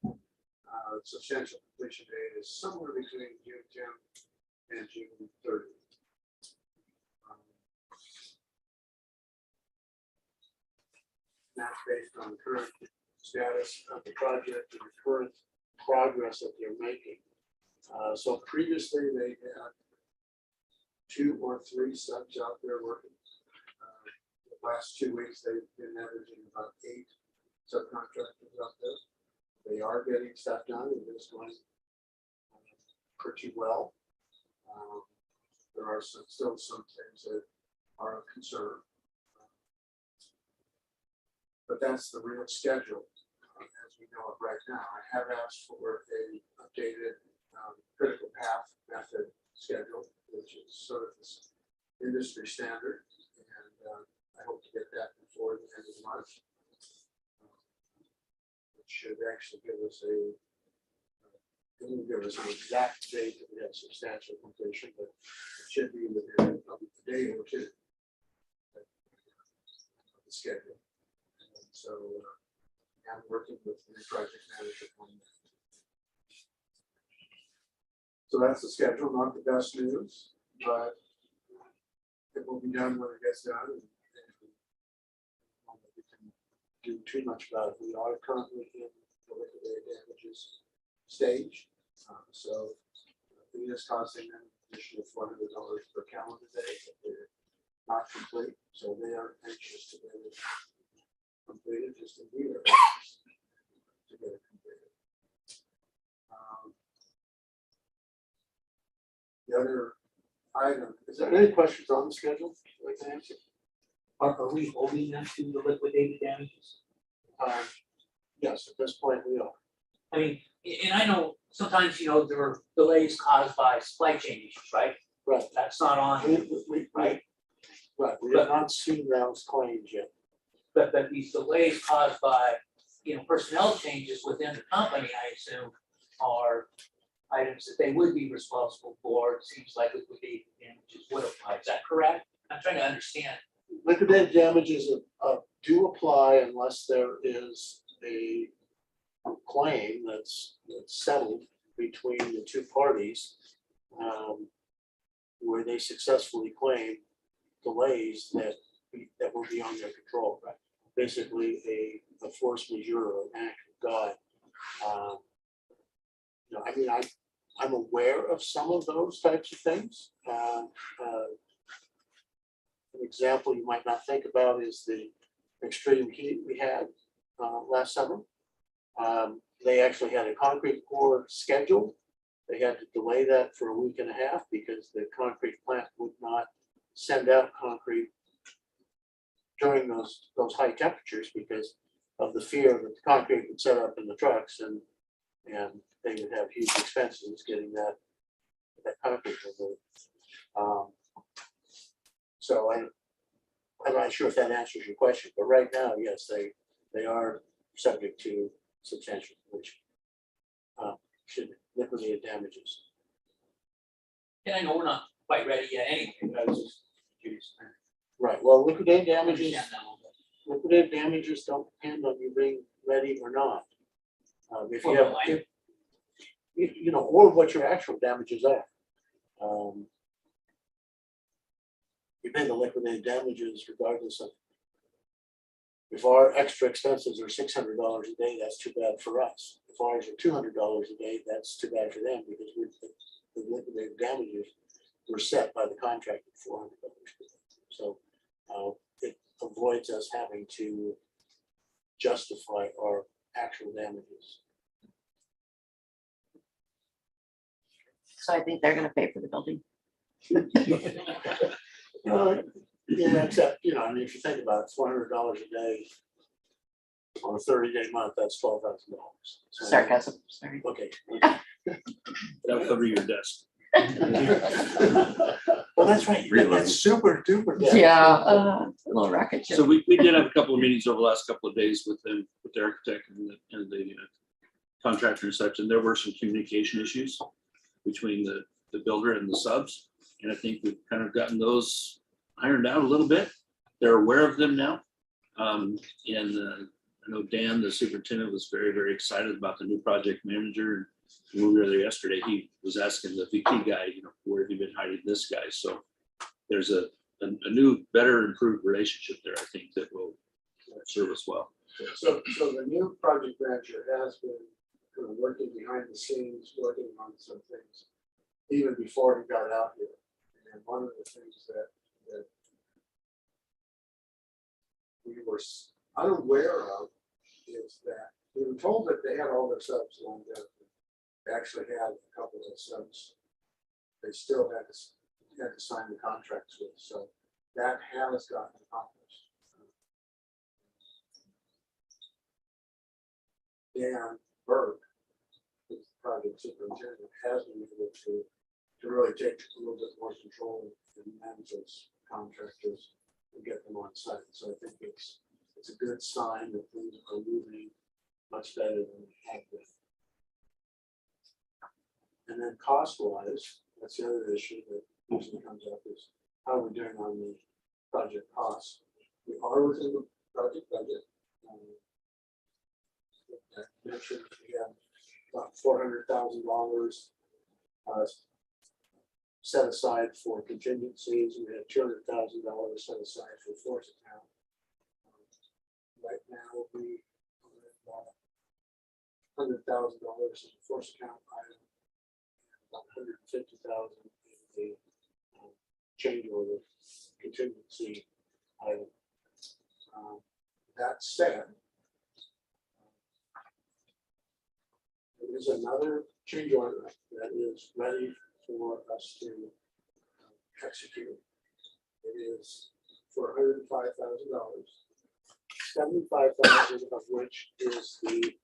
substantial completion date is somewhere between June 10th and June 30th. That's based on the current status of the project and the current progress that they're making. So previously they had 2 or 3 subs out there working. The last 2 weeks they've been averaging about 8 subcontractors out there. They are getting stuff done and it's going pretty well. There are still some things that are of concern. But that's the real schedule as we know it right now. I have asked for a updated critical path method schedule, which is sort of this industry standard, and I hope to get that before the end of March. It should actually give us it won't give us an exact date that we have substantial completion, but it should be within a day or two of the schedule. So I'm working with the project manager on that. So that's the schedule, not the best news, but it will be done when it gets done. And we can do too much about it. We are currently in the liquidated damages stage. So it is costing them additional $400 per calendar day if they're not complete. So they are anxious to get it completed, just as we are anxious to get it completed. The other item, is there any questions on the schedule? I'd like to answer? Are we holding them to the liquidated damages? Yes, at this point we are. I mean, and I know sometimes, you know, there are delays caused by supply chain issues, right? Right. That's not on, right? Right, we have not seen those claims yet. But these delays caused by, you know, personnel changes within the company, I assume, are items that they would be responsible for. It seems like liquidated damages would apply. Is that correct? I'm trying to understand. Liquidated damages do apply unless there is a claim that's settled between the two parties, where they successfully claim delays that will be on their control. Right? Basically, a force majeure or an act of God. You know, I mean, I'm aware of some of those types of things. An example you might not think about is the extreme heat we had last summer. They actually had a concrete pour scheduled. They had to delay that for a week and a half because the concrete plant would not send out concrete during those high temperatures because of the fear that the concrete would set up in the trucks and they would have huge expenses getting that concrete removed. So I'm not sure if that answers your question, but right now, yes, they are subject to substantial pollution. Should liquidated damages. And I know we're not quite ready yet anyway, but I was just curious. Right, well, liquidated I damages, understand that a little bit. liquidated damages don't depend on you being ready or not. If you Well, have, no, I- you know, or what your actual damages are. You pay the liquidated damages regardless of. If our extra expenses are $600 a day, that's too bad for us. If ours are $200 a day, that's too bad for them because the liquidated damages were set by the contract at $400 per day. So it avoids us having to justify our actual damages. So I think they're gonna pay for the building. Yeah, except, you know, I mean, if you think about it, $400 a day on a 30-day month, that's $12,000. So- Sarcasm, sorry. Okay. That'll cover your desk. Well, that's right. That's super duper. Yeah, a little rocket ship. So we did have a couple of meetings over the last couple of days with them, with the architect and the contractor and such, and there were some communication issues between the builder and the subs. And I think we've kind of gotten those ironed out a little bit. They're aware of them now. I know Dan, the superintendent, was very, very excited about the new project manager. And when we were there yesterday, he was asking the VP guy, you know, where have you been hiding this guy? So there's a new, better, improved relationship there, I think, that will serve us well. So the new project manager has been kind of working behind the scenes, working on some things, even before he got out here. And one of the things that we were unaware of is that we were told that they had all their subs lined up. They actually had a couple of subs they still had to sign the contracts with. So that has gotten accomplished. Dan Burke, who's the project superintendent, has been able to really take a little bit more control and manage those contractors and get them on site. So I think it's a good sign that things are moving much better than we had been. And then cost wise, that's the other issue that usually comes up is how we're doing on the project costs. We are within the project budget. I mentioned we have about $400,000 set aside for contingencies. We had $200,000 set aside for force account. Right now, we $100,000 in the force account item, about $150,000 in the change order contingency item. That said, there is another change order that is ready for us to execute. It is for $105,000, $75,000 of which is the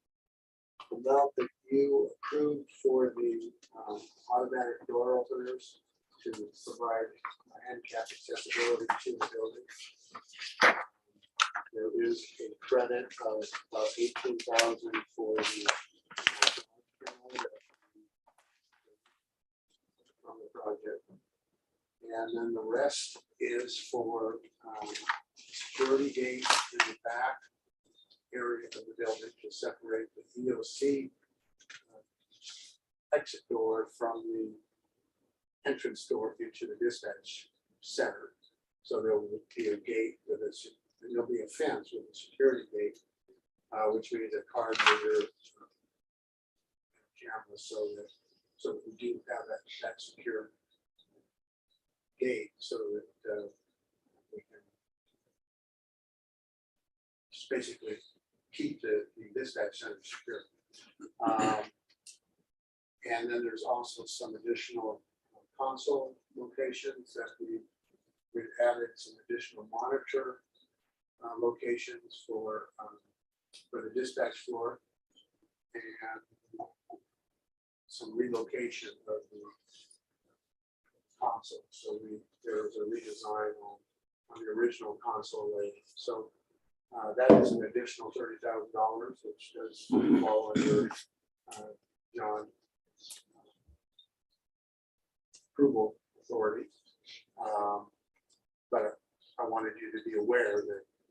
amount that you approved for the automatic door openers to provide handicap accessibility to the building. There is a credit of about $18,000 for the from the project. And then the rest is for security gate in the back area of the building to separate the EOC exit door from the entrance door into the dispatch center. So there will be a gate with a, and there'll be a fence with a security gate, which means a card reader, camera, so that we do have that secure gate, so that we can just basically keep the dispatch center secure. And then there's also some additional console locations that we've added some additional monitor locations for the dispatch floor, and some relocation of the console. So there was a redesign on the original console layout. So that is an additional $30,000, which does fall under John's approval authority. But I wanted you to be aware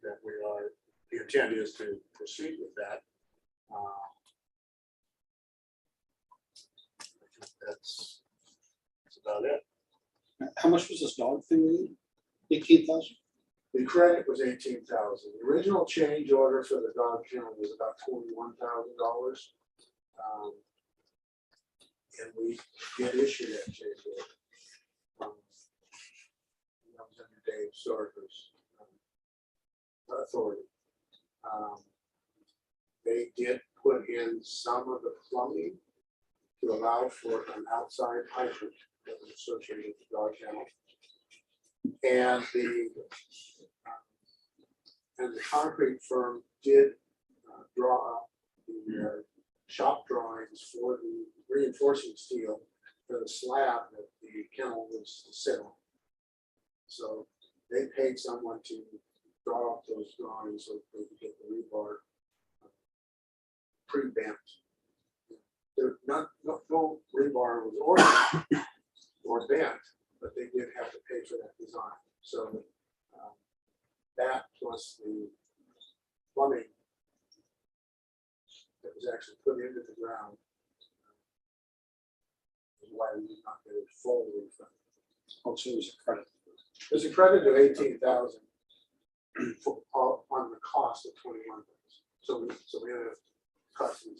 that we are, the intent is to proceed with that. I think that's about it. How much was this dog thing? 18,000? The credit was $18,000. The original change order for the dog kennel was about $21,000. And we did issue that change order. That was under Dave Sorger's authority. They did put in some of the plumbing to allow for an outside hydrant that was associated with the dog kennel. And the concrete firm did draw up the shop drawings for the reinforcing steel for the slab that the kennel was to sit on. So they paid someone to draw up those drawings so they could get the rebar pre-bent. No rebar was ordered or bent, but they did have to pay for that design. So that plus the plumbing that was actually put into the ground is why we did not get a full refund. Oh, so there's a credit. There's a credit of $18,000 on the cost of $21,000. So we had a cost of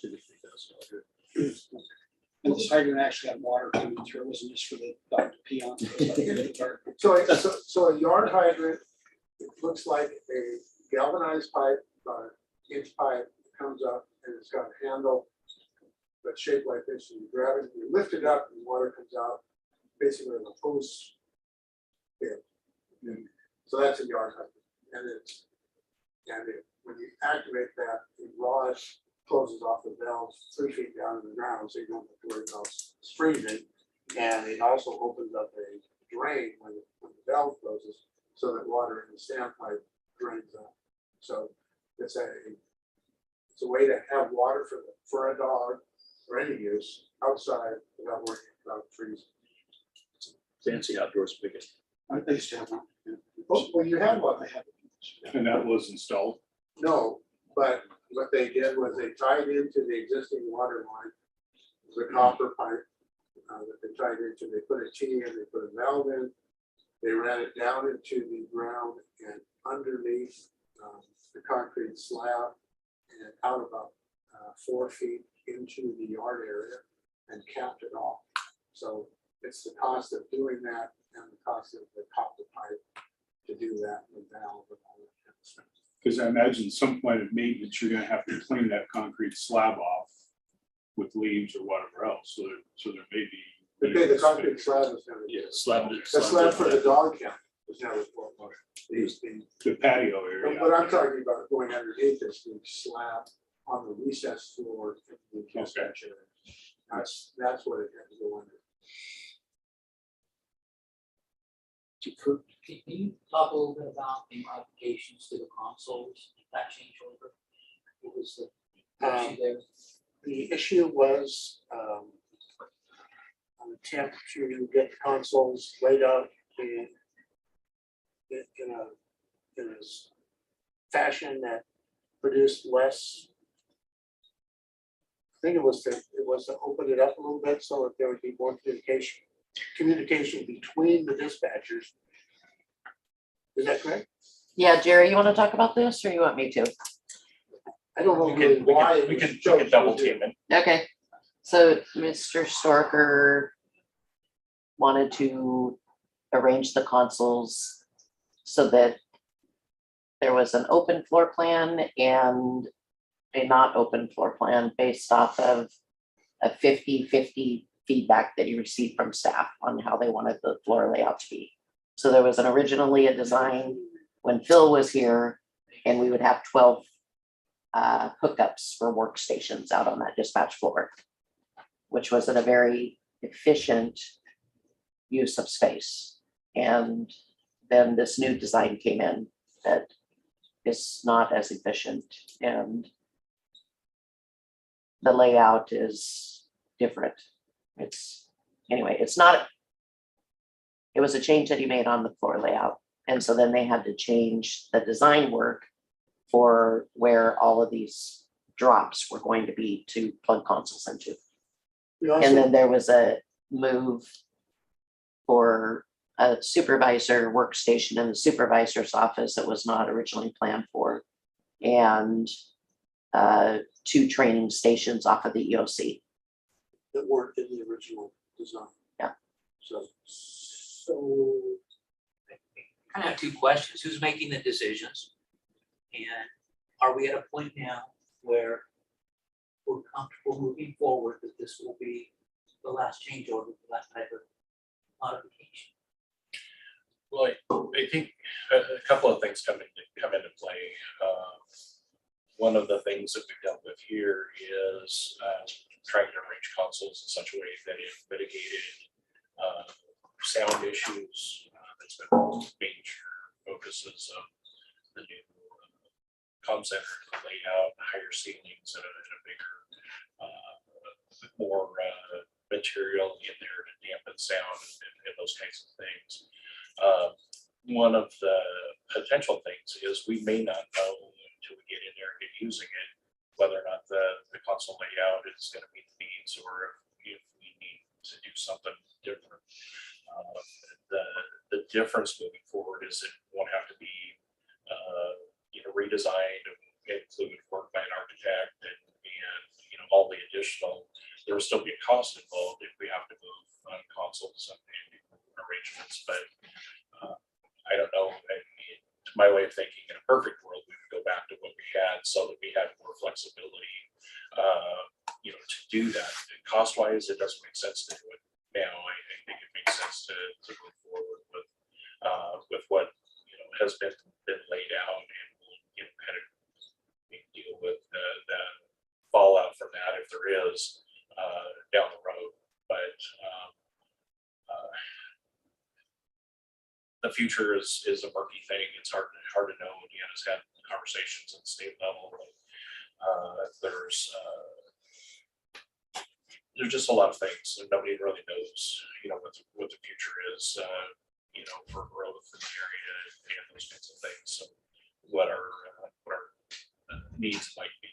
$3,000. And this hydrant actually had water coming through, it wasn't just for the dog to pee on. So a yard hydrant, it looks like a galvanized pipe, inch pipe that comes up and it's got a handle that's shaped like this. And you grab it, you lift it up, and water comes out, basically in a hose. So that's a yard hydrant, and when you activate that, the rod closes off the valve 3 feet down in the ground, so you don't have to worry about freezing. And it also opens up a drain when the valve closes, so that water in the standpipe drains out. So it's a way to have water for a dog for any use outside without worrying about freezing. Fancy outdoor spigot. I used to have one. Yeah. Oh, well, you had one. I had it. And that was installed. No, but what they did was they tied into the existing water line, the copper pipe that they tied into. They put a T in, they put a valve in, they ran it down into the ground and underneath the concrete slab and out about 4 feet into the yard area and capped it off. So it's the cost of doing that and the cost of the copper pipe to do that, the valve and all that kind of stuff. Because I imagine some point of maintenance, you're gonna have to clean that concrete slab off with leaves or whatever else, so there may be. Okay, the concrete slab is never. Yeah, slab. The slab for the dog kennel is never floor motion. The patio area. But I'm talking about going underneath this, the slab on the recess floor in the dispatch area. That's what it had to go under. Can you talk a little bit about the modifications to the consoles, that change order? What was the issue there? The issue was an attempt to get the consoles laid out in a fashion that produced less. I think it was to open it up a little bit so that there would be more communication between the dispatchers. Is that correct? Yeah, Jerry, you want to talk about this or you want me to? I don't know We really can, why. we it was can, we chosen can double to do. team it. Okay, so Mr. Storker wanted to arrange the consoles so that there was an open floor plan and a not open floor plan based off of a 50-50 feedback that he received from staff on how they wanted the floor layout to be. So there was originally a design when Phil was here, and we would have 12 hookups for workstations out on that dispatch floor, which was at a very efficient use of space. And then this new design came in that is not as efficient, and the layout is different. It's not, it was a change that he made on the floor layout. And so then they had to change the design work for where all of these drops were going to be to plug consoles into. We also- And then there was a move for a supervisor workstation in the supervisor's office that was not originally planned for. And 2 training stations off of the EOC. That weren't in the original design. Yeah. So I have 2 questions. Who's making the decisions? And are we at a point now where we're comfortable moving forward that this will be the last change order for that type of modification? Well, I think a couple of things come into play. One of the things that we've dealt with here is trying to arrange consoles in such a way that it mitigated sound issues. That's been one of the major focuses of the new comm center, the layout, higher ceilings, and a bigger, more material in there to dampen sound and those kinds of things. One of the potential things is we may not know until we get in there and get using it, whether or not the console layout is going to meet the needs or if we need to do something different. The difference moving forward is it won't have to be redesigned and include work by an architect and all the additional. There will still be a cost involved if we have to move on consoles and arrangements, but I don't know. To my way of thinking, in a perfect world, we would go back to what we had so that we had more flexibility, to do that. Cost wise, it doesn't make sense to do it now. I think it makes sense to move forward with what has been laid out, and we'll kind of deal with the fallout from that if there is down the road. But the future is a murky thing. It's hard to know. Again, has had conversations at the state level. There's just a lot of things, and nobody really knows, what the future is, for growth in the area and those kinds of things. So what our needs might be.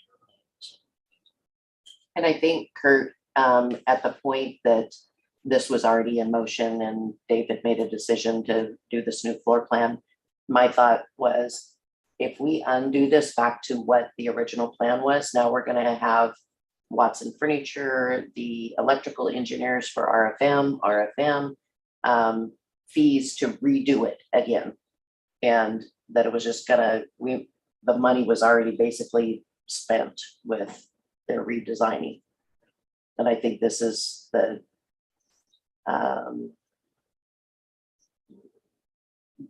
And I think, Kurt, at the point that this was already in motion and David made a decision to do this new floor plan, my thought was, if we undo this back to what the original plan was, now we're gonna have Watson Furniture, the electrical engineers for RFM, fees to redo it again. And that it was just gonna, the money was already basically spent with their redesigning. And I think this is the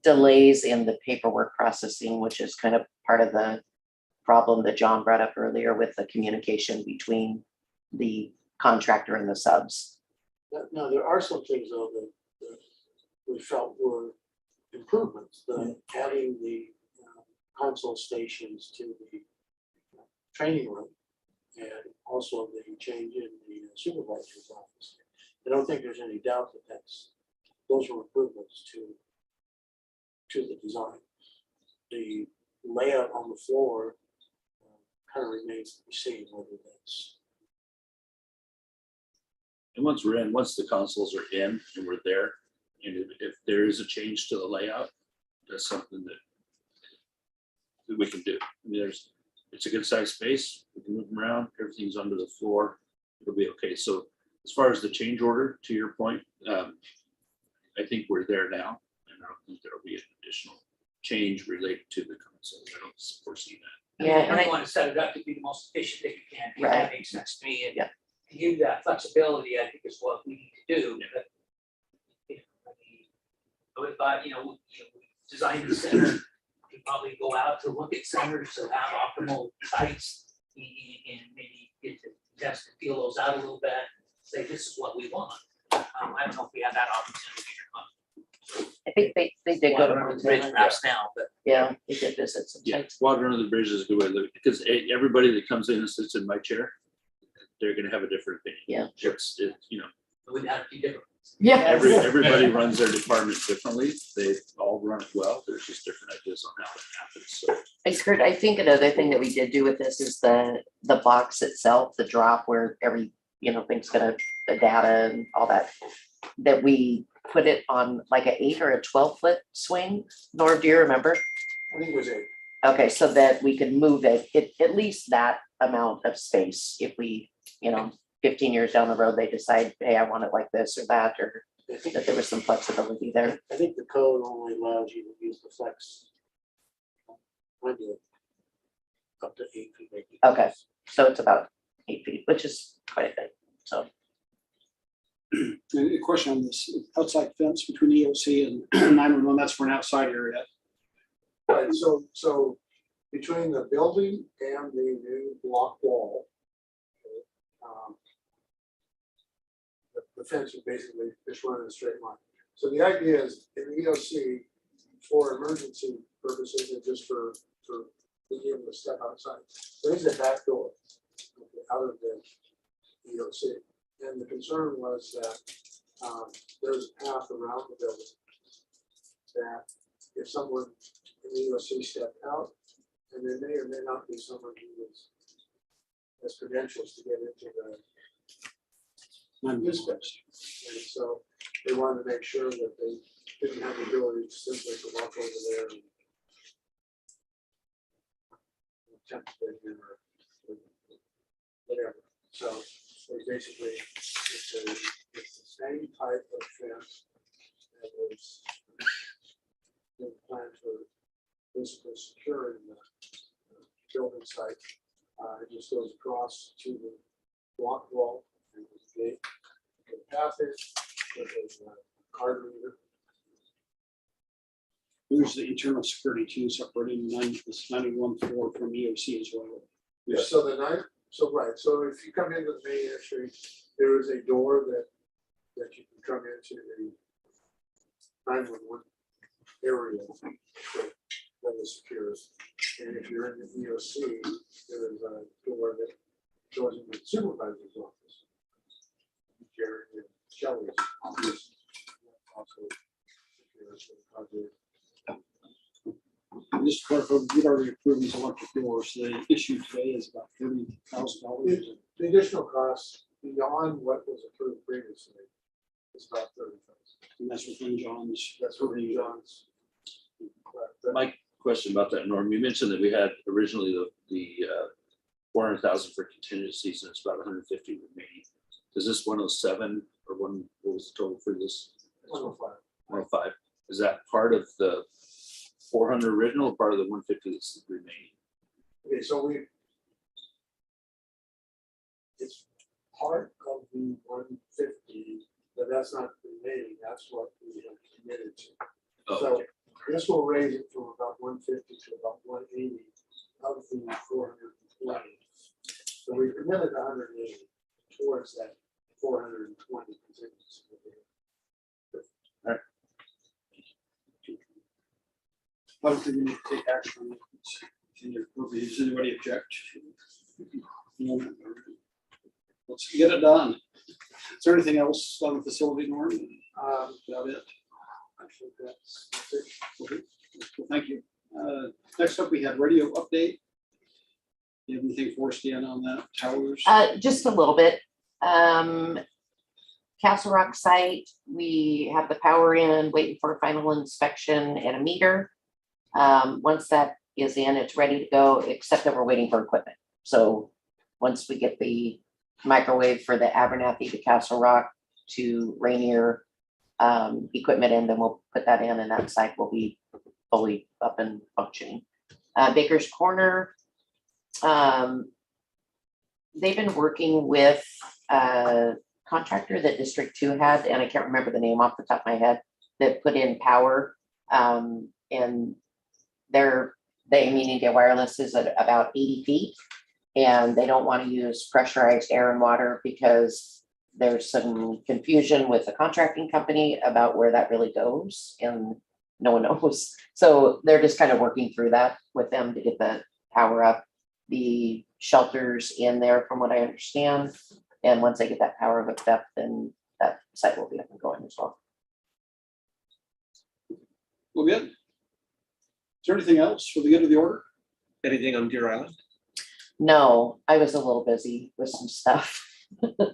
delays in the paperwork processing, which is kind of part of the problem that John brought up earlier with the communication between the contractor and the subs. Now, there are some things though that we felt were improvements, the adding the console stations to the training room and also the change in the supervisor's office. I don't think there's any doubt that those were improvements to the design. The layout on the floor kind of remains to be seen whether that's. And once we're in, once the consoles are in and we're there, and if there is a change to the layout, that's something that we can do. I mean, it's a good sized space, we can move them around, everything's under the floor, it'll be okay. So as far as the change order, to your point, I think we're there now, and I don't think there'll be an additional change related to the console. I don't foresee that. Yeah, and I want to set it up to be the most efficient that you can, Right. that makes sense to me, and Yeah. to give that flexibility, I think is what we need to do. Yeah. But, you know, I would thought, we designed the center, we probably go out to look at centers that have optimal sites and maybe get to test and feel those out a little bit, say, this is what we want. I don't know if we have that opportunity or not. I think they did go to Well, bridge Montana. perhaps now, but Yeah, they did visit some Yeah, sites. water under the bridge is a good way to look, because everybody that comes in and sits in my chair, they're gonna have a different opinion. Yeah. It's, we'd have to be different. Yeah. everybody runs their department differently. They all run it well. There's just different ideas on how it happens. So Kurt, I think another thing that we did do with this is the box itself, the drop where every, thing's gonna, the data and all that. That we put it on like an 8 or a 12-foot swing. Norm, do you remember? I think it was 8. Okay, so that we could move it, at least that amount of space if we, 15 years down the road, they decide, hey, I want it like this or that, or I think, that there was some flexibility there. I think the code only allows you to use the flex. Window up to 8 feet. Okay. So it's about 8 feet, which is quite a bit, so. And a question on this outside fence between EOC and 911, that's for an outside area. Right, so between the building and the new block wall, the fence is basically just running in a straight line. So the idea is in the EOC for emergency purposes and just for being able to step outside, there is a back door out of the EOC. And the concern was that there's a path around the building that if someone in the EOC stepped out, and there may or may not be someone who has credentials to get into the dispatch. And so they wanted to make sure that they didn't have the ability to simply to walk over there and attempt to get in or whatever. So they basically, it's the same type of fence that was planned for basically securing the building site. It just goes across to the block wall and the gate. The path is with a card reader. There's the internal security too, separating this 91 floor from EOC as well. Yeah, so so if you come into the main entry, there is a door that you can come into the 911 area that is secure. And if you're in the EOC, there is a door that goes into the supervisor's office. Jerry and Shelley's office. Also secure, so Just to clarify, we've already approved these electric doors. The issue today is about $30,000. the additional cost beyond what was approved previously is about 30,000. And that's within John's. That's what John's. my question about that, Norm. You mentioned that we had originally the 400,000 for contingencies and it's about 150 remaining. Is this 107 or what was the total for this? 105. 105. Is that part of the 400 original or part of the 150 that's remaining? Okay, so it's part of the 150, but that's not remaining, that's what we have committed to. Oh, So okay. this will raise it from about 150 to about 180 of the 420. So we committed 180 towards that 420 contingency. Obviously, we need to take action on it. Does anybody object? No. Let's get it done. Is there anything else on the facility, Norm? About it? I think that's it. Okay. Well, thank you. Next up, we have radio update. Do you have anything for us, Dan, on that? Towers? Just a little bit. Castle Rock site, we have the power in, waiting for a final inspection and a meter. Once that is in, it's ready to go, except that we're waiting for equipment. So once we get the microwave for the Abernathy to Castle Rock to Rainier equipment in, then we'll put that in and that site will be fully up and functioning. Baker's Corner, they've been working with a contractor that District 2 had, and I can't remember the name off the top of my head, that put in power. And they meaning their wireless is at about 80 feet. And they don't want to use pressurized air and water because there's some confusion with the contracting company about where that really goes, and no one knows. So they're just kind of working through that with them to get the power up. The shelters in there, from what I understand, and once they get that power hooked up, then that site will be up and going as well. Well, good. Is there anything else for the good of the order? Anything on Deer Island? No, I was a little busy with some stuff,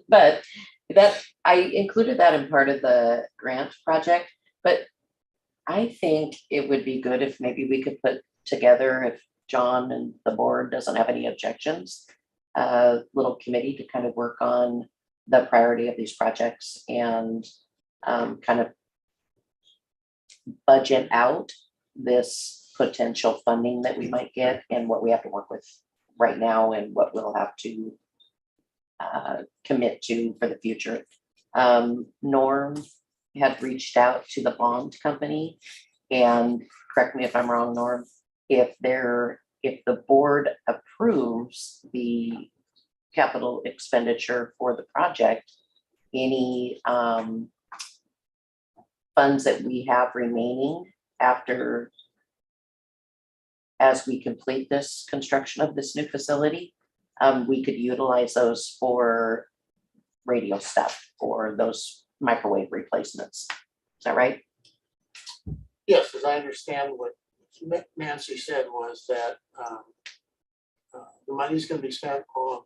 but that I included that in part of the grant project. But I think it would be good if maybe we could put together, if John and the board doesn't have any objections, a little committee to kind of work on the priority of these projects and kind of budget out this potential funding that we might get and what we have to work with right now and what we'll have to commit to for the future. Norm had reached out to the bond company, and correct me if I'm wrong, Norm, if the board approves the capital expenditure for the project, any funds that we have remaining after, as we complete this construction of this new facility, we could utilize those for radio stuff or those microwave replacements. Is that right? Yes, as I understand what Nancy said was that the money's gonna be spent on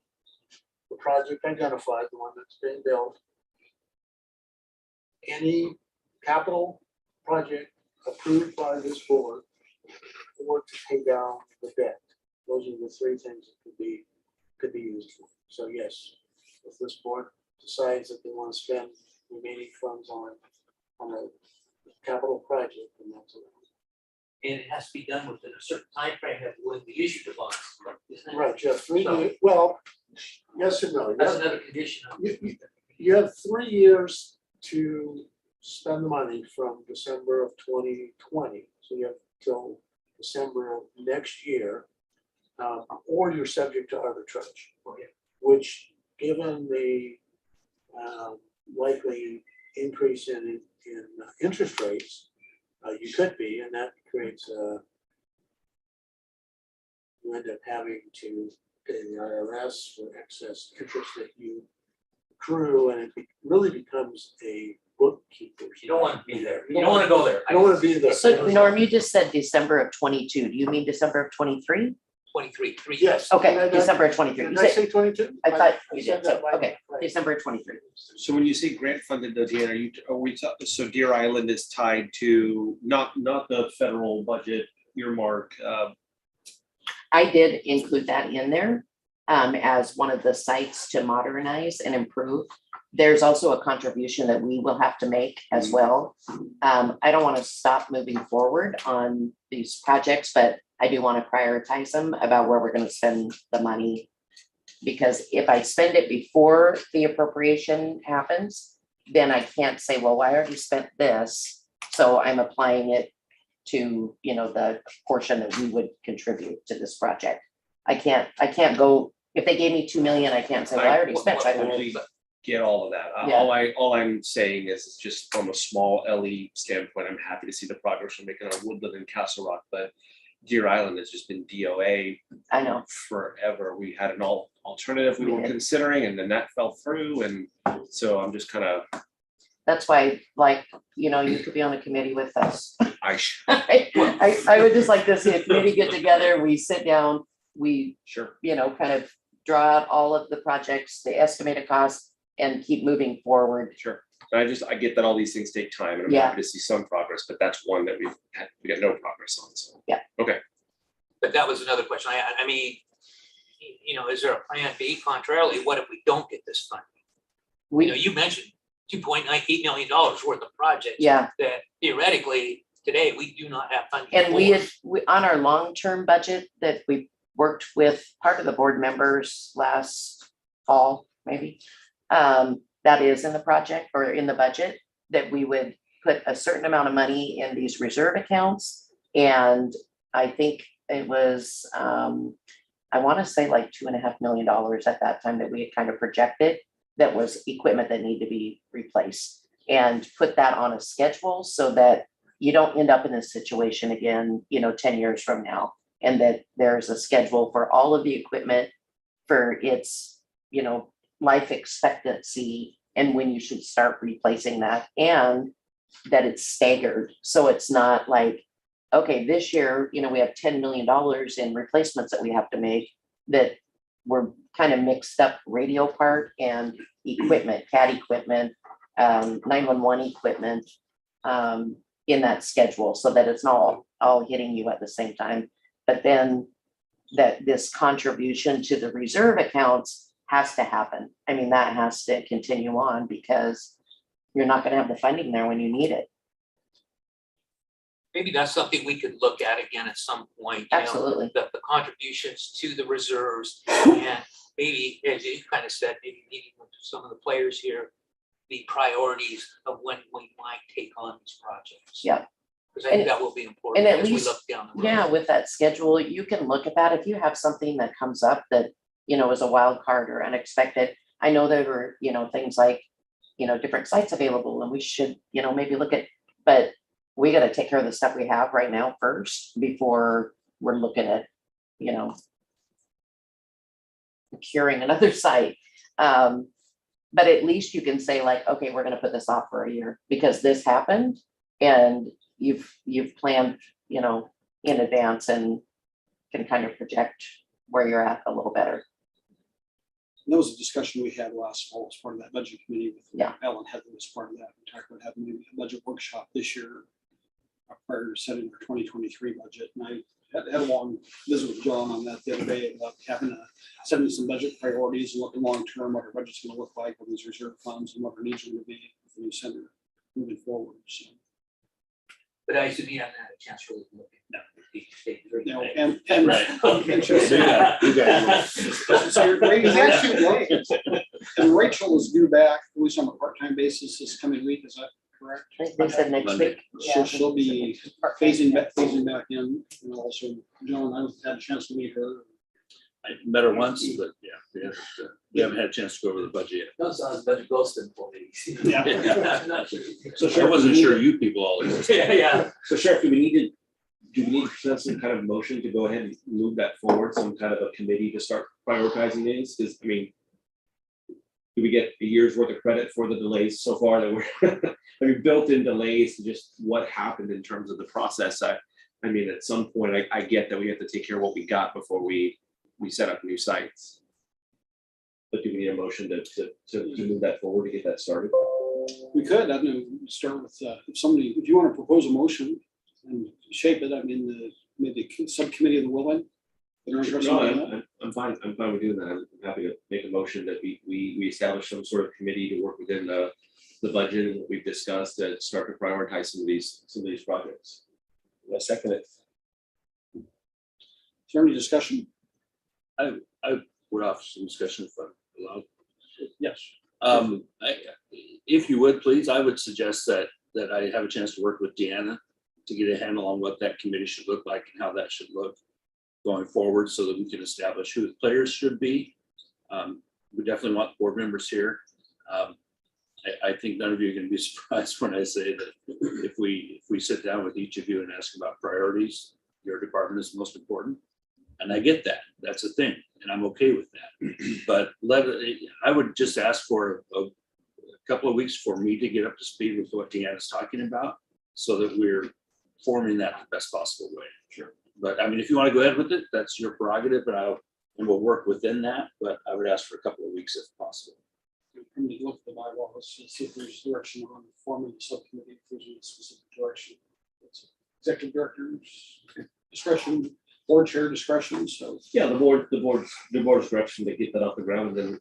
the project identified, the one that's being built. Any capital project approved by this board or to pay down the debt. Those are the three things that could be used for. So yes, if this board decides that they want to spend remaining funds on a capital project, then that's allowed. And it has to be done within a certain timeframe that when we issue the bonds, isn't it? Right, you have 3 So- years, well, yes and no. You That's have- another condition of You have 3 years to spend the money from December of 2020. So you have till December of next year, or you're subject to arbitrage, which, given the likely increase in interest rates, you could be, and that creates you end up having to pay the IRS for excess interest that you accrue, and it really becomes a bookkeeper. You don't want to be there. You don't want to go there. I don't want to be there. So Norm, you just said December of 22. Do you mean December of 23? 23, 3 Yes. Okay, December of 23. Did I say 22? I thought you said did, that so, by- okay, right. December of 23. So when you say grant funded though, Dan, so Deer Island is tied to not the federal budget earmark, I did include that in there as one of the sites to modernize and improve. There's also a contribution that we will have to make as well. I don't want to stop moving forward on these projects, but I do want to prioritize them about where we're going to spend the money. Because if I spend it before the appropriation happens, then I can't say, well, I already spent this, so I'm applying it to, you know, the portion that we would contribute to this project. I can't go, if they gave me 2 million, I can't say, well, I already spent 500. totally get all of that. Yeah. All I'm saying is just from a small LE standpoint, I'm happy to see the progress we're making on Woodland and Castle Rock, but Deer Island has just been DOA I know. forever. We had an alternative we were considering, and then that fell through, and so I'm just kind of. That's why, like, you know, you could be on a committee with us. I would just like to see a committee get together, we sit down, we, Sure. you know, kind of draw out all of the projects, the estimated costs, and keep moving forward. Sure. I get that all these things take time, and I'm Yeah. happy to see some progress, but that's one that we got no progress on, so. Yeah. Okay. But that was another question. I mean, you know, is there a plan B? Contrarily, what if we don't get this funding? You know, you mentioned $2.98 million worth of projects. Yeah. That theoretically, today, we do not have funding. And we for. had, on our long-term budget that we worked with part of the board members last fall, maybe. That is in the project or in the budget, that we would put a certain amount of money in these reserve accounts. And I think it was, I want to say like $2.5 million at that time that we had kind of projected that was equipment that needed to be replaced, and put that on a schedule so that you don't end up in this situation again, you know, 10 years from now. And that there's a schedule for all of the equipment for its, you know, life expectancy and when you should start replacing that, and that it's staggered. So it's not like, okay, this year, you know, we have $10 million in replacements that we have to make, that we're kind of mixed up radio part and equipment, CAD equipment, 911 equipment in that schedule, so that it's not all hitting you at the same time. But then that this contribution to the reserve accounts has to happen. I mean, that has to continue on, because you're not going to have the funding there when you need it. Maybe that's something we could look at again at some point. You know, Absolutely. the contributions to the reserves, and maybe, as you kind of said, maybe meeting with some of the players here, the priorities of when we might take on these projects. Yeah. Because I think And- that will be important and at as we least- look down the road. Yeah, with that schedule, you can look at that. If you have something that comes up that, you know, is a wild card or unexpected. I know there were, you know, things like, you know, different sites available, and we should, you know, maybe look at, but we got to take care of the stuff we have right now first before we're looking at, you know, procuring another site. But at least you can say like, okay, we're going to put this off for a year because this happened, and you've planned, you know, in advance and can kind of project where you're at a little better. That was a discussion we had last fall as part of that budget committee with Yeah. Alan Heather as part of that. We talked about having a budget workshop this year prior to setting our 2023 budget. And I had a long visit with John on that the other day about setting some budget priorities and what the long-term, what our budget's gonna look like with these reserve funds and what our needs are gonna be for the new center moving forward. So, But I assume you haven't had a chance to really look at the state. you know, and Right. and just- Do that, do that. So and Rachel is due back, at least on a part-time basis this coming week, is that correct? I think they said next Monday. week. So she'll be phasing back in, and also John, I've had a chance to meet her. I met her once, but yeah, we haven't had a chance to go over the budget yet. That sounds better ghosting for me. Yeah. I'm not sure. So I wasn't sure you people all existed. Yeah. So Sheriff, do we need to set some kind of motion to go ahead and move that forward, some kind of a committee to start prioritizing these? Because, I mean, do we get a year's worth of credit for the delays so far that we're, I mean, built-in delays to just what happened in terms of the process? I mean, at some point, I get that we have to take care of what we got before we set up new sites. But do we need a motion to move that forward to get that started? We could, I don't know, start with, if you want to propose a motion, and shape it. I mean, maybe subcommittee of the willing. that are interested No, in that. I'm fine with doing that. I'm happy to make a motion that we establish some sort of committee to work within the budget and what we've discussed to start to prioritize some of these projects. I second it. Is there any discussion? We're off some discussion if I'm allowed. Yes. If you would, please, I would suggest that I have a chance to work with Deanna to get a handle on what that committee should look like and how that should look going forward so that we can establish who the players should be. We definitely want board members here. I think none of you are going to be surprised when I say that if we sit down with each of you and ask about priorities, your department is most important. And I get that. That's a thing. And I'm okay with that. But I would just ask for a couple of weeks for me to get up to speed with what Deanna's talking about so that we're forming that the best possible way. Sure. But I mean, if you want to go ahead with it, that's your prerogative, and we'll work within that. But I would ask for a couple of weeks if possible. When you look at the bylaws, see if there's direction on forming the subcommittee, if there's a specific direction. It's executive director's discretion, board chair discretion, so. Yeah, the board's direction to get that off the ground and then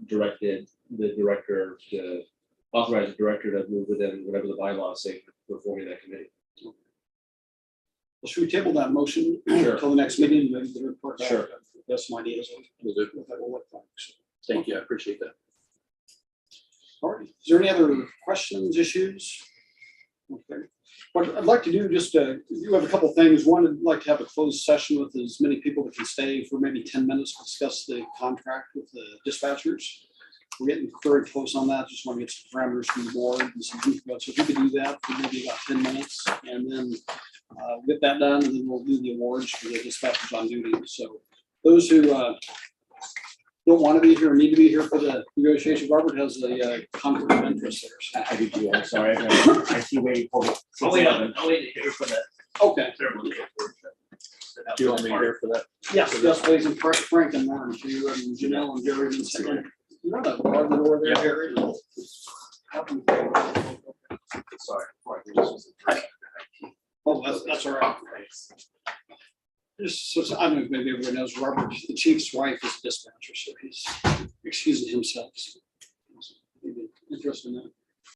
directed the director to authorize the director to move within whatever the bylaws say for forming that committee. Well, should we table that motion Sure. until the next meeting, maybe the report back? Sure. That's my idea. We'll do. What that will look like. So, Thank you. I appreciate that. all right, is there any other questions, issues? Okay, what I'd like to do, just you have a couple things. One, I'd like to have a closed session with as many people that can stay for maybe 10 minutes to discuss the contract with the dispatchers. We're getting very close on that. Just want to get some parameters from the board and some input. So if you could do that for maybe about 10 minutes and then get that done, and then we'll do the awards for the dispatchers on duty. So those who don't want to be here or need to be here for the negotiation, Robert has a conflict of interest there. So. I do too. I'm sorry. I see waiting for me. I'll wait here for that. Okay. Do you want me here for that? Yes, yes, please, and Frank and Martin, to you, and Janelle and Jerry, and second. You're not a barber over there, Jerry. Sorry. Oh, that's all right. Just, so I don't know if maybe everyone knows, Robert, the chief's wife is a dispatcher, so he's excusing himself. So, maybe interested in that.